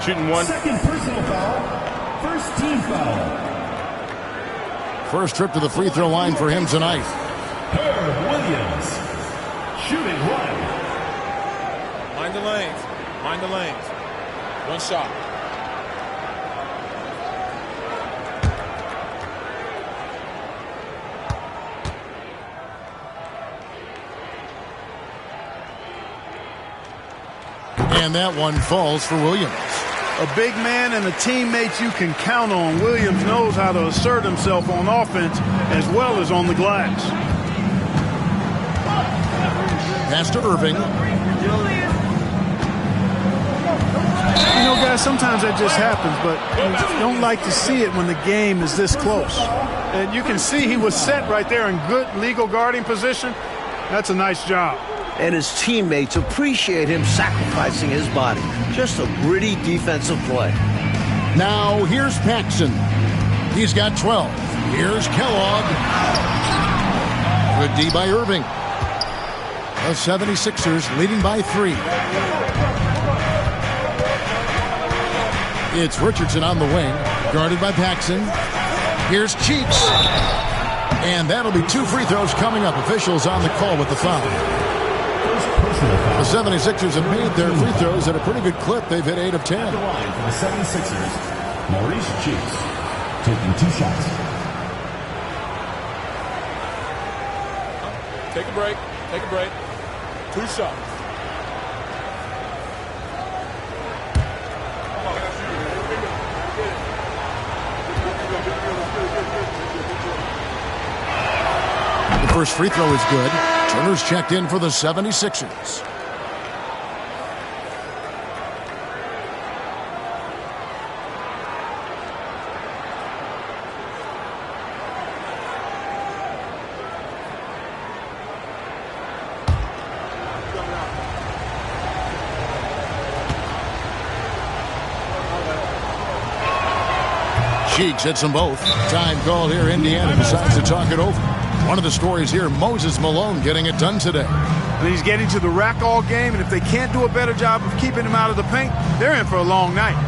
Speaker 5: Shooting one.
Speaker 4: Second personal foul. First team foul.
Speaker 1: First trip to the free throw line for him tonight.
Speaker 4: Herb Williams. Shooting one.
Speaker 5: Mind the lanes. Mind the lanes. One shot.
Speaker 1: And that one falls for Williams.
Speaker 2: A big man and a teammate you can count on. Williams knows how to assert himself on offense as well as on the glass.
Speaker 1: Pass to Irving.
Speaker 2: You know, guys, sometimes that just happens, but you don't like to see it when the game is this close. And you can see he was set right there in good legal guarding position. That's a nice job.
Speaker 3: And his teammates appreciate him sacrificing his body. Just a gritty defensive play.
Speaker 1: Now here's Paxson. He's got 12. Here's Kellogg. Good D by Irving. The 76ers leading by 3. It's Richardson on the wing, guarded by Paxson. Here's Cheeks. And that'll be 2 free throws coming up. Officials on the call with the foul. The 76ers have made their free throws at a pretty good clip. They've hit 8 of 10.
Speaker 4: The line for the 76ers. Maurice Cheeks taking 2 shots.
Speaker 5: Take a break. Take a break. 2 shots.
Speaker 1: The first free throw is good. Turner's checked in for the 76ers. Cheeks hits them both. Time call here. Indiana decides to talk it over. One of the stories here, Moses Malone getting it done today.
Speaker 2: And he's getting to the rack all game, and if they can't do a better job of keeping him out of the paint, they're in for a long night.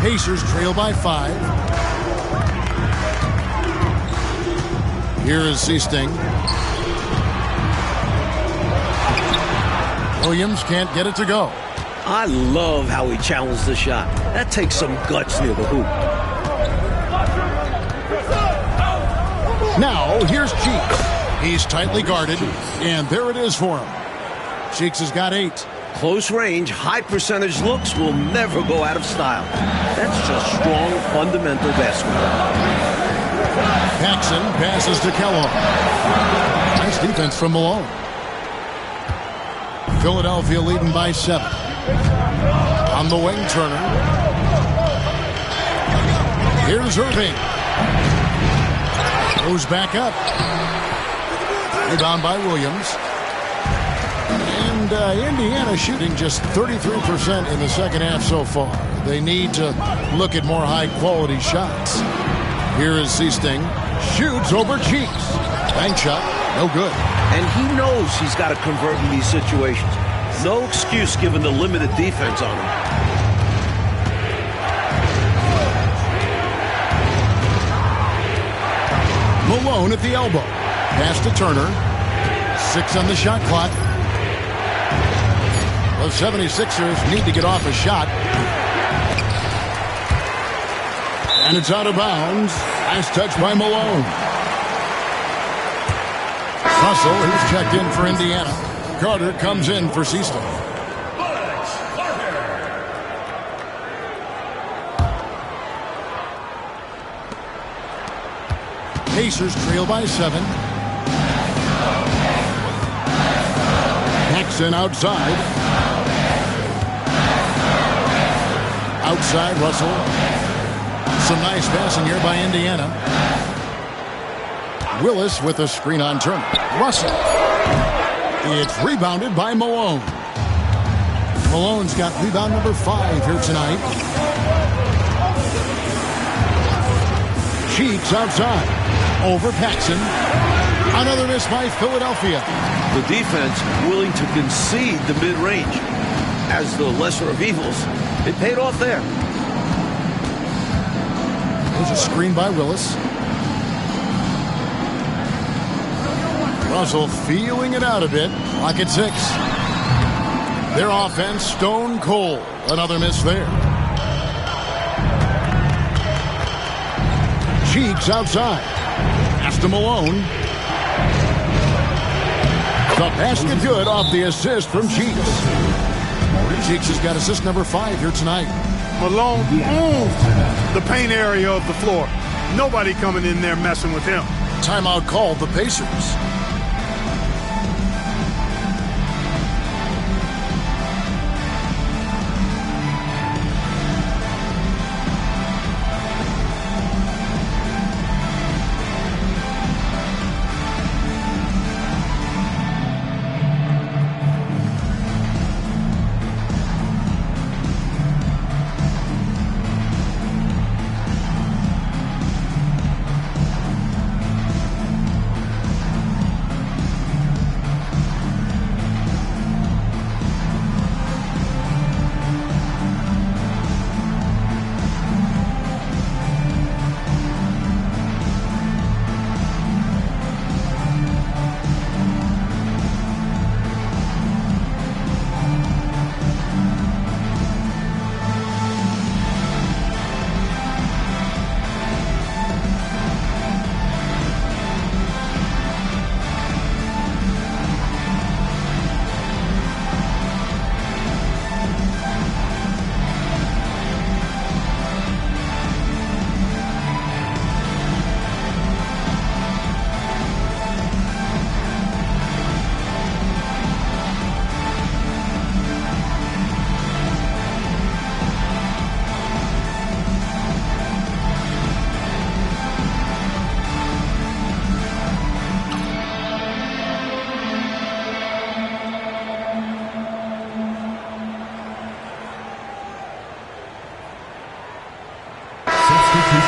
Speaker 1: Pacers trail by 5. Here is Seasting. Williams can't get it to go.
Speaker 3: I love how he challenged the shot. That takes some guts near the hoop.
Speaker 1: Now, here's Cheeks. He's tightly guarded, and there it is for him. Cheeks has got 8.
Speaker 3: Close range, high percentage looks will never go out of style. That's just strong, fundamental basketball.
Speaker 1: Paxson passes to Kellogg. Nice defense from Malone. Philadelphia leading by 7. On the wing, Turner. Here's Irving. Goes back up. Rebound by Williams. And Indiana shooting just 33% in the second half so far. They need to look at more high-quality shots. Here is Seasting. Shoots over Cheeks. Bank shot. No good.
Speaker 3: And he knows he's got to convert in these situations. No excuse given the limited defense on him.
Speaker 1: Malone at the elbow. Pass to Turner. 6 on the shot clock. The 76ers need to get off a shot. And it's out of bounds. Nice touch by Malone. Russell, who's checked in for Indiana. Carter comes in for Seaston. Pacers trail by 7. Paxson outside. Outside, Russell. Some nice passing here by Indiana. Willis with a screen on Turner. Russell. It's rebounded by Malone. Malone's got rebound number 5 here tonight. Cheeks outside. Over Paxson. Another miss by Philadelphia.
Speaker 3: The defense willing to concede the mid-range. As the lesser of evils, it paid off there.
Speaker 1: There's a screen by Willis. Russell feeling it out a bit. Clock at 6. Their offense stone cold. Another miss there. Cheeks outside. Pass to Malone. The basket good off the assist from Cheeks. Cheeks has got assist number 5 here tonight.
Speaker 2: Malone owns the paint area of the floor. Nobody coming in there messing with him.
Speaker 1: Timeout called the Pacers.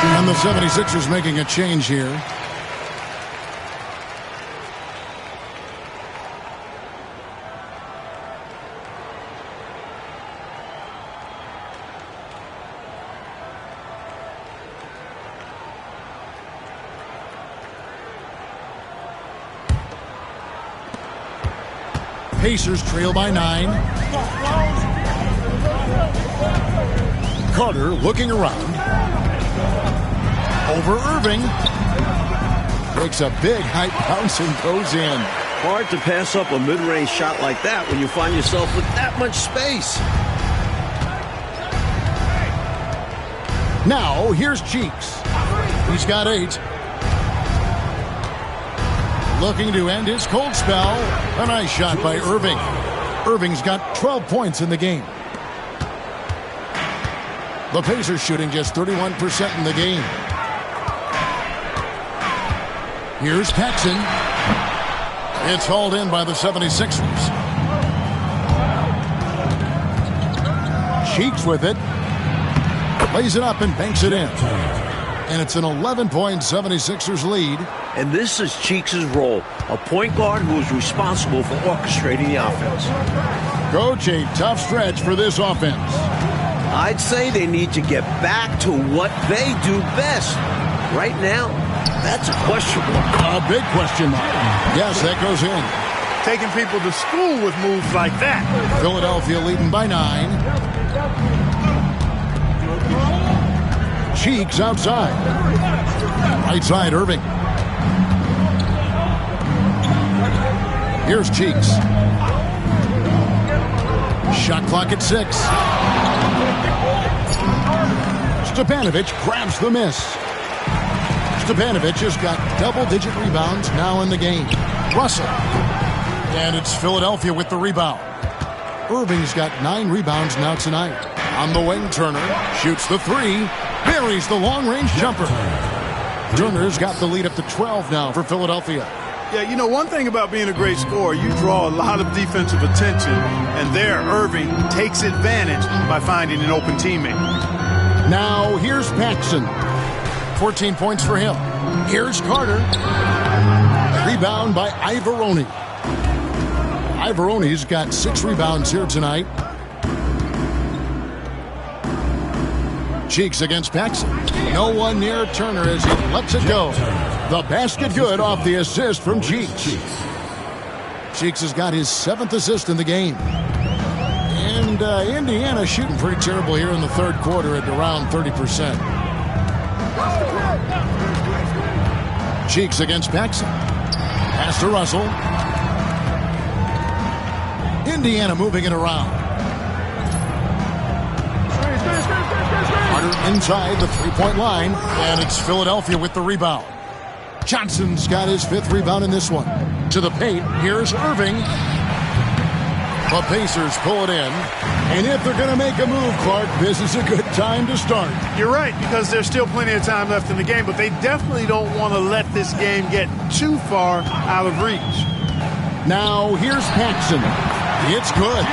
Speaker 1: And the 76ers making a change here. Pacers trail by 9. Carter looking around. Over Irving. Makes a big high bounce and goes in.
Speaker 3: Hard to pass up a mid-range shot like that when you find yourself with that much space.
Speaker 1: Now, here's Cheeks. He's got 8. Looking to end his cold spell. A nice shot by Irving. Irving's got 12 points in the game. The Pacers shooting just 31% in the game. Here's Paxson. It's hauled in by the 76ers. Cheeks with it. Lays it up and banks it in. And it's an 11-point 76ers lead.
Speaker 3: And this is Cheeks' role, a point guard who is responsible for orchestrating the offense.
Speaker 1: Coach, a tough stretch for this offense.
Speaker 3: I'd say they need to get back to what they do best. Right now, that's a question mark.
Speaker 1: A big question mark. Yes, that goes in.
Speaker 2: Taking people to school with moves like that.
Speaker 1: Philadelphia leading by 9. Cheeks outside. Right side, Irving. Here's Cheeks. Shot clock at 6. Stepanovic grabs the miss. Stepanovic has got double-digit rebounds now in the game. Russell. And it's Philadelphia with the rebound. Irving's got 9 rebounds now tonight. On the wing, Turner shoots the 3. Buries the long-range jumper. Turner's got the lead up to 12 now for Philadelphia.
Speaker 2: Yeah, you know, one thing about being a great scorer, you draw a lot of defensive attention, and there Irving takes advantage by finding an open teammate.
Speaker 1: Now, here's Paxson. 14 points for him. Here's Carter. Rebound by Ivoroni. Ivoroni's got 6 rebounds here tonight. Cheeks against Paxson. No one near Turner as he lets it go. The basket good off the assist from Cheeks. Cheeks has got his 7th assist in the game. And Indiana shooting pretty terrible here in the third quarter at around 30%. Cheeks against Paxson. Pass to Russell. Indiana moving it around. Carter inside the three-point line, and it's Philadelphia with the rebound. Johnson's got his 5th rebound in this one. To the paint, here's Irving. The Pacers pull it in. And if they're going to make a move, Clark, this is a good time to start.
Speaker 2: You're right, because there's still plenty of time left in the game, but they definitely don't want to let this game get too far out of reach.
Speaker 1: Now, here's Paxson. It's good.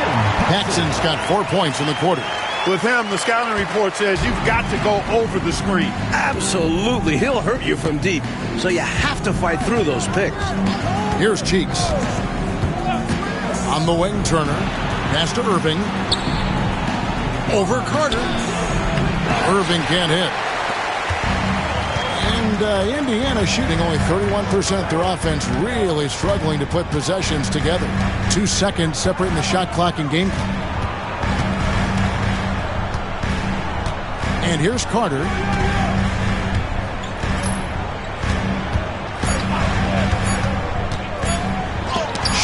Speaker 1: Paxson's got 4 points in the quarter.
Speaker 2: With him, the scouting report says you've got to go over the screen.
Speaker 3: Absolutely. He'll hurt you from deep, so you have to fight through those picks.
Speaker 1: Here's Cheeks. On the wing, Turner. Pass to Irving. Over Carter. Irving can't hit. And Indiana shooting only 31%. Their offense really struggling to put possessions together. 2 seconds separating the shot clock and game clock. And here's Carter.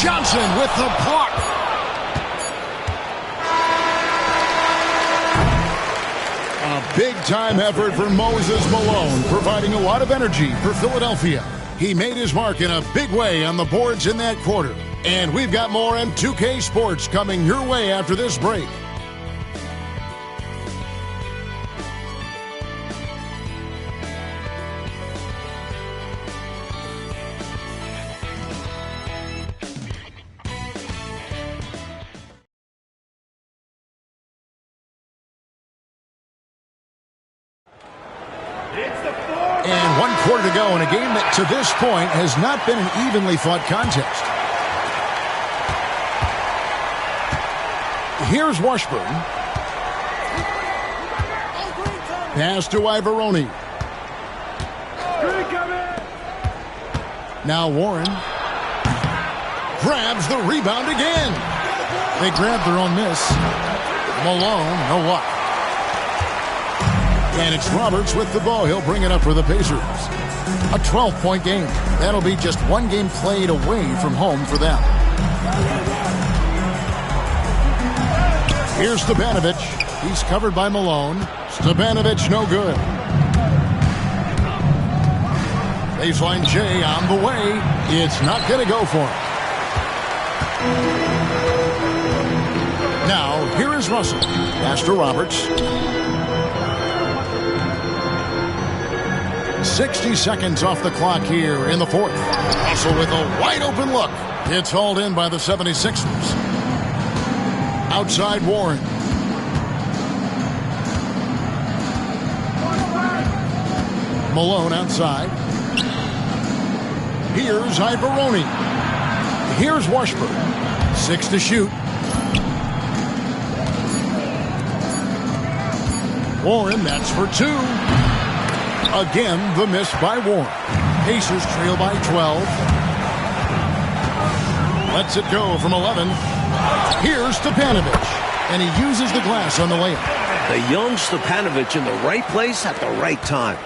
Speaker 1: Johnson with the block. A big-time effort for Moses Malone, providing a lot of energy for Philadelphia. He made his mark in a big way on the boards in that quarter. And we've got more M2K Sports coming your way after this break. And 1 quarter to go in a game that to this point has not been an evenly fought contest. Here's Washburn. Pass to Ivoroni. Now Warren. grabs the rebound again. They grab their own miss. Malone, no luck. And it's Roberts with the ball. He'll bring it up for the Pacers. A 12-point game. That'll be just one game played away from home for them. Here's Stepanovic. He's covered by Malone. Stepanovic, no good. Baseline J on the way. It's not going to go for him. Now, here is Russell. Pass to Roberts. 60 seconds off the clock here in the fourth. Russell with a wide open look. It's hauled in by the 76ers. Outside Warren. Malone outside. Here's Ibaroni. Here's Washburn. 6 to shoot. Warren, that's for 2. Again, the miss by Warren. Pacers trail by 12. Lets it go from 11. Here's Stepanovic. And he uses the glass on the layup.
Speaker 3: The young Stepanovic in the right place at the right time.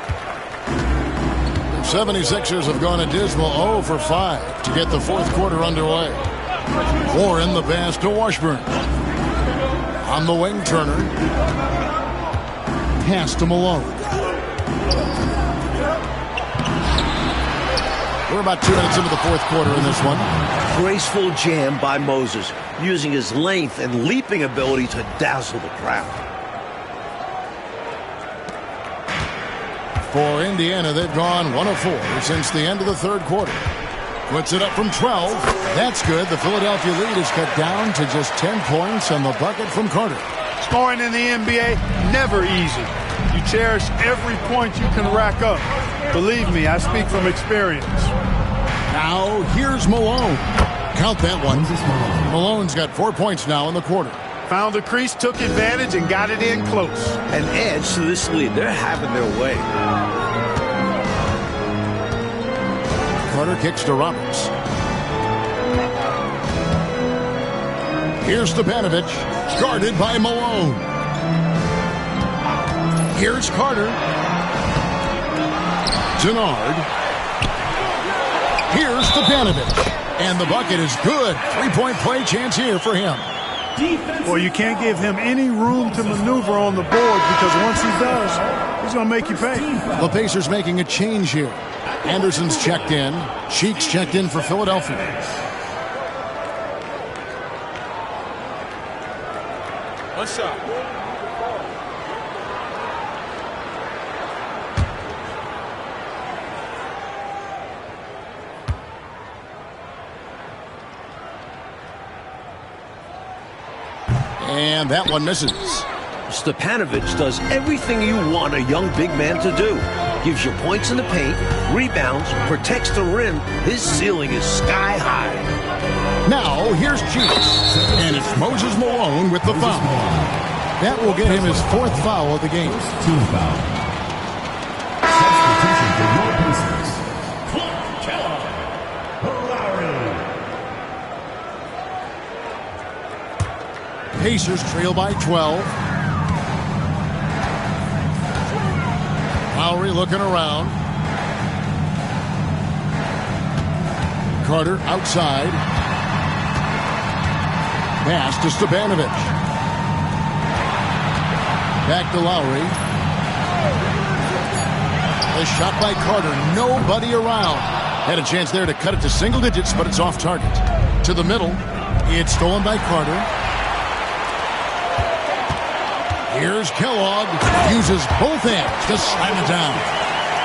Speaker 1: 76ers have gone a dismal 0 for 5 to get the fourth quarter underway. Warren the pass to Washburn. On the wing, Turner. Pass to Malone. We're about 2 minutes into the fourth quarter in this one.
Speaker 3: Graceful jam by Moses, using his length and leaping ability to dazzle the crowd.
Speaker 1: For Indiana, they've gone 1 of 4 since the end of the third quarter. Puts it up from 12. That's good. The Philadelphia lead is cut down to just 10 points on the bucket from Carter.
Speaker 2: Scoring in the NBA, never easy. You cherish every point you can rack up. Believe me, I speak from experience.
Speaker 1: Now, here's Malone. Count that one. Malone's got 4 points now in the quarter.
Speaker 2: Found the crease, took advantage, and got it in close.
Speaker 3: An edge to this lead. They're having their way.
Speaker 1: Carter kicks to Roberts. Here's Stepanovic, guarded by Malone. Here's Carter. Denard. Here's Stepanovic. And the bucket is good. 3-point play chance here for him.
Speaker 2: Well, you can't give him any room to maneuver on the board because once he does, he's going to make you pay.
Speaker 1: The Pacers making a change here. Anderson's checked in. Cheeks checked in for Philadelphia.
Speaker 5: One shot.
Speaker 1: And that one misses.
Speaker 3: Stepanovic does everything you want a young big man to do. Gives you points in the paint, rebounds, protects the rim. His ceiling is sky high.
Speaker 1: Now, here's Cheeks. And it's Moses Malone with the foul. That will get him his 4th foul of the game.
Speaker 4: Team foul. Substitution for your Pacers. Clint Lowry.
Speaker 1: Pacers trail by 12. Lowry looking around. Carter outside. Pass to Stepanovic. Back to Lowry. The shot by Carter. Nobody around. Had a chance there to cut it to single digits, but it's off target. To the middle. It's stolen by Carter. Here's Kellogg. Uses both hands to slam it down.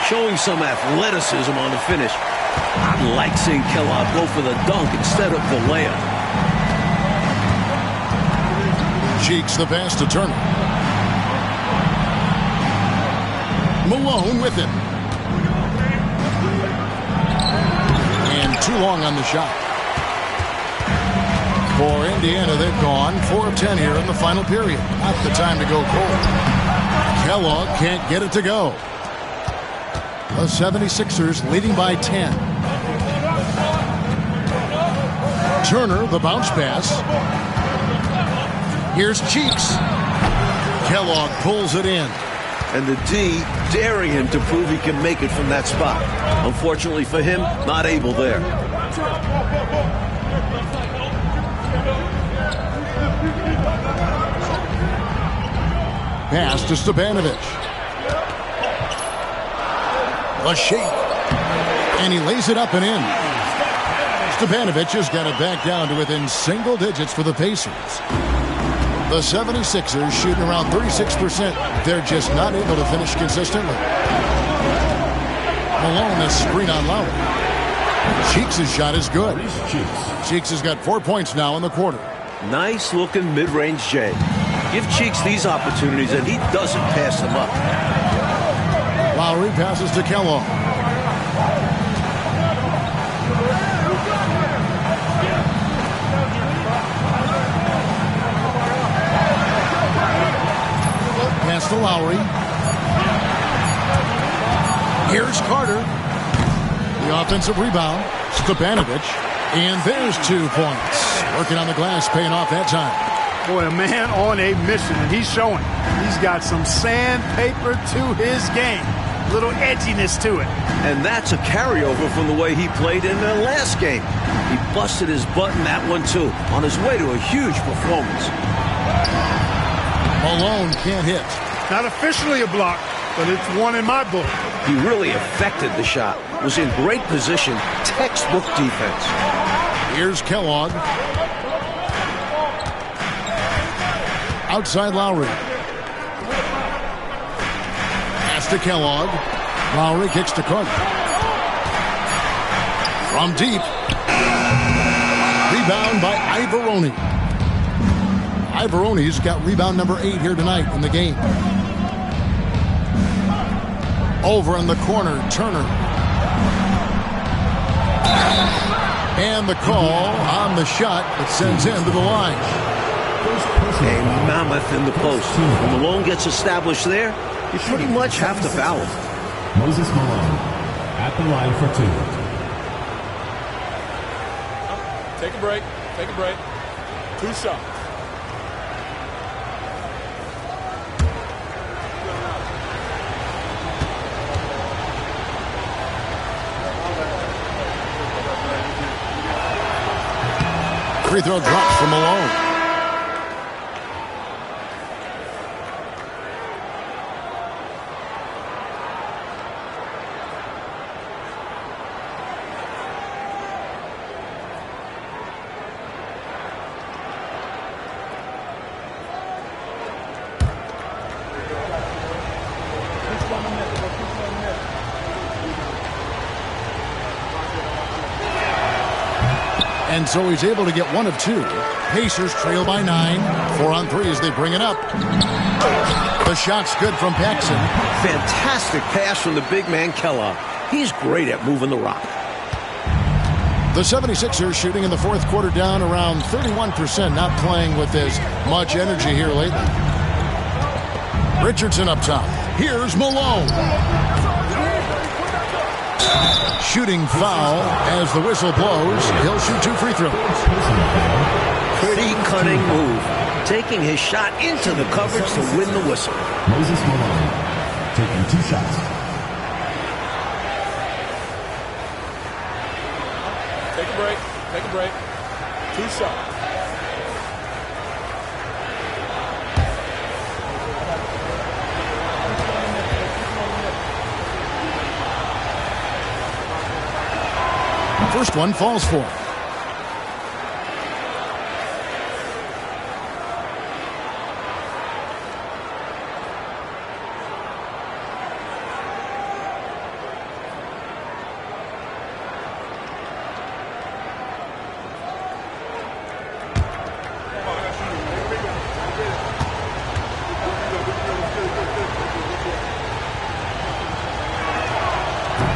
Speaker 3: Showing some athleticism on the finish. I like seeing Kellogg go for the dunk instead of the layup.
Speaker 1: Cheeks the pass to Turner. Malone with it. And too long on the shot. For Indiana, they've gone 4 of 10 here in the final period. Not the time to go cold. Kellogg can't get it to go. The 76ers leading by 10. Turner, the bounce pass. Here's Cheeks. Kellogg pulls it in.
Speaker 3: And the D daring him to prove he can make it from that spot. Unfortunately for him, not able there.
Speaker 1: Pass to Stepanovic. A shake. And he lays it up and in. Stepanovic has got it back down to within single digits for the Pacers. The 76ers shooting around 36%. They're just not able to finish consistently. Malone has screen on Lowry. Cheeks' shot is good. Cheeks has got 4 points now in the quarter.
Speaker 3: Nice looking mid-range J. Give Cheeks these opportunities and he doesn't pass them up.
Speaker 1: Lowry passes to Kellogg. Pass to Lowry. Here's Carter. The offensive rebound. Stepanovic. And there's 2 points. Working on the glass, paying off that time.
Speaker 2: Boy, a man on a mission, and he's showing. He's got some sandpaper to his game. Little edginess to it.
Speaker 3: And that's a carryover from the way he played in the last game. He busted his butt in that one, too, on his way to a huge performance.
Speaker 1: Malone can't hit.
Speaker 2: Not officially a block, but it's one in my book.
Speaker 3: He really affected the shot. Was in great position. Textbook defense.
Speaker 1: Here's Kellogg. Outside Lowry. Pass to Kellogg. Lowry kicks to Carter. From deep. Rebound by Ivoroni. Ivoroni's got rebound number 8 here tonight in the game. Over in the corner, Turner. And the call on the shot that sends him to the line.
Speaker 3: A mammoth in the post. When Malone gets established there, you pretty much have to foul him.
Speaker 4: Moses Malone at the line for 2.
Speaker 5: Take a break. Take a break. 2 shots.
Speaker 1: Free throw drops for Malone. And so he's able to get 1 of 2. Pacers trail by 9. 4 on 3 as they bring it up. The shot's good from Paxson.
Speaker 3: Fantastic pass from the big man Kellogg. He's great at moving the rock.
Speaker 1: The 76ers shooting in the 4th quarter down around 31%. Not playing with as much energy here lately. Richardson up top. Here's Malone. Shooting foul as the whistle blows. He'll shoot 2 free throws.
Speaker 3: Pretty cunning move. Taking his shot into the coverage to win the whistle.
Speaker 4: Moses Malone taking 2 shots.
Speaker 5: Take a break. Take a break. 2 shots.
Speaker 1: First one falls for him.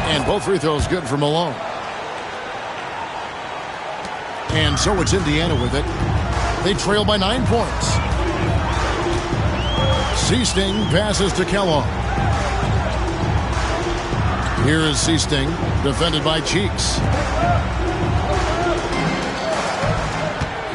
Speaker 1: And both free throws good for Malone. And so it's Indiana with it. They trail by 9 points. Seasting passes to Kellogg. Here is Seasting, defended by Cheeks.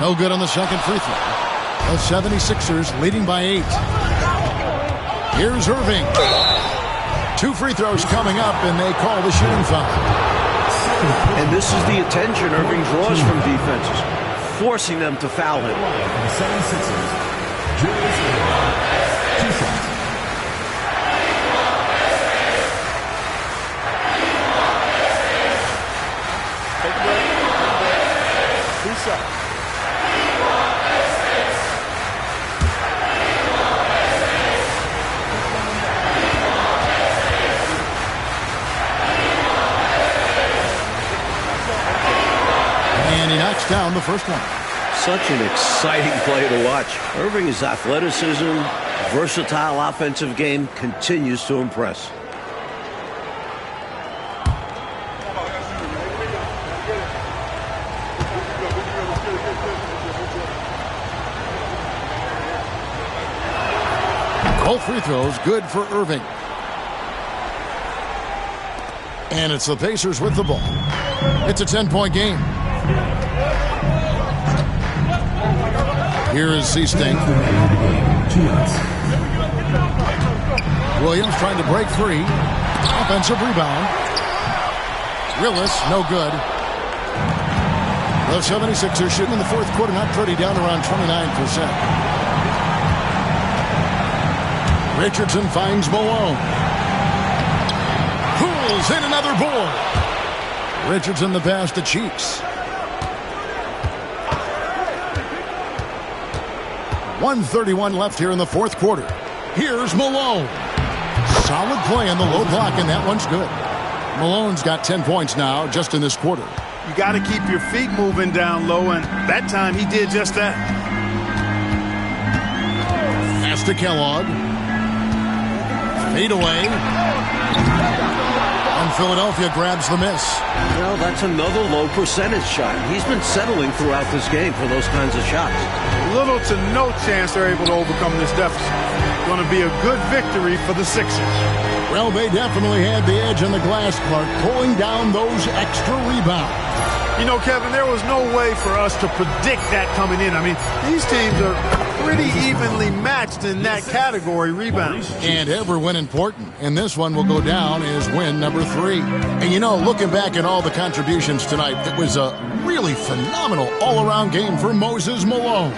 Speaker 1: No good on the second free throw. The 76ers leading by 8. Here's Irving. 2 free throws coming up, and they call the shooting foul.
Speaker 3: And this is the attention Irving draws from defenses, forcing them to foul him.
Speaker 4: The 76ers, Julius Irving. 2 shots.
Speaker 5: Take a break. 2 shots.
Speaker 1: And he knocks down the first one.
Speaker 3: Such an exciting play to watch. Irving's athleticism, versatile offensive game continues to impress.
Speaker 1: Both free throws good for Irving. And it's the Pacers with the ball. It's a 10-point game. Here is Seasting. Williams trying to break free. Offensive rebound. Willis, no good. The 76ers shooting in the fourth quarter, not pretty, down around 29%. Richardson finds Malone. Pulls in another board. Richardson the pass to Cheeks. 1:31 left here in the fourth quarter. Here's Malone. Solid play on the low block, and that one's good. Malone's got 10 points now just in this quarter.
Speaker 2: You got to keep your feet moving down low, and that time he did just that.
Speaker 1: Pass to Kellogg. Fade away. And Philadelphia grabs the miss.
Speaker 3: Well, that's another low percentage shot. He's been settling throughout this game for those kinds of shots.
Speaker 2: Little to no chance they're able to overcome this deficit. Going to be a good victory for the Sixers.
Speaker 1: Well, they definitely had the edge on the glass, Clark, pulling down those extra rebounds.
Speaker 2: You know, Kevin, there was no way for us to predict that coming in. I mean, these teams are pretty evenly matched in that category, rebounds.
Speaker 1: And every win important. And this one will go down as win number 3. And, you know, looking back at all the contributions tonight, it was a really phenomenal all-around game for Moses Malone.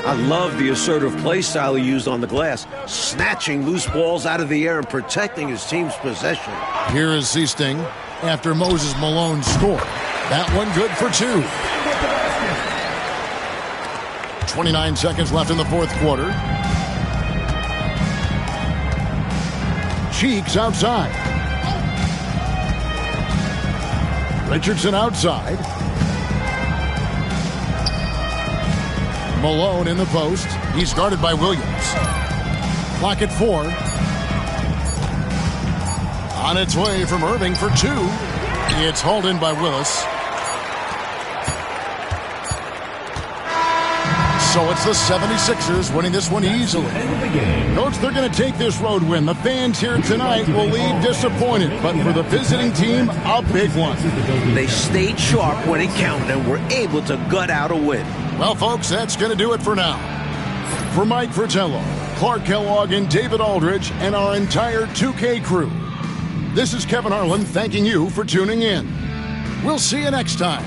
Speaker 3: I love the assertive play style he used on the glass, snatching loose balls out of the air and protecting his team's possession.
Speaker 1: Here is Seasting after Moses Malone scored. That one good for 2. 29 seconds left in the fourth quarter. Cheeks outside. Richardson outside. Malone in the post. He's guarded by Williams. Clock at 4. On its way from Irving for 2. It's hauled in by Willis. So it's the 76ers winning this one easily. Coach, they're going to take this road win. The fans here tonight will leave disappointed, but for the visiting team, a big one.
Speaker 3: They stayed sharp when it counted and were able to gut out a win.
Speaker 1: Well, folks, that's going to do it for now. For Mike Fratello, Clark Kellogg, and David Aldridge, and our entire 2K crew, this is Kevin Harlan thanking you for tuning in. We'll see you next time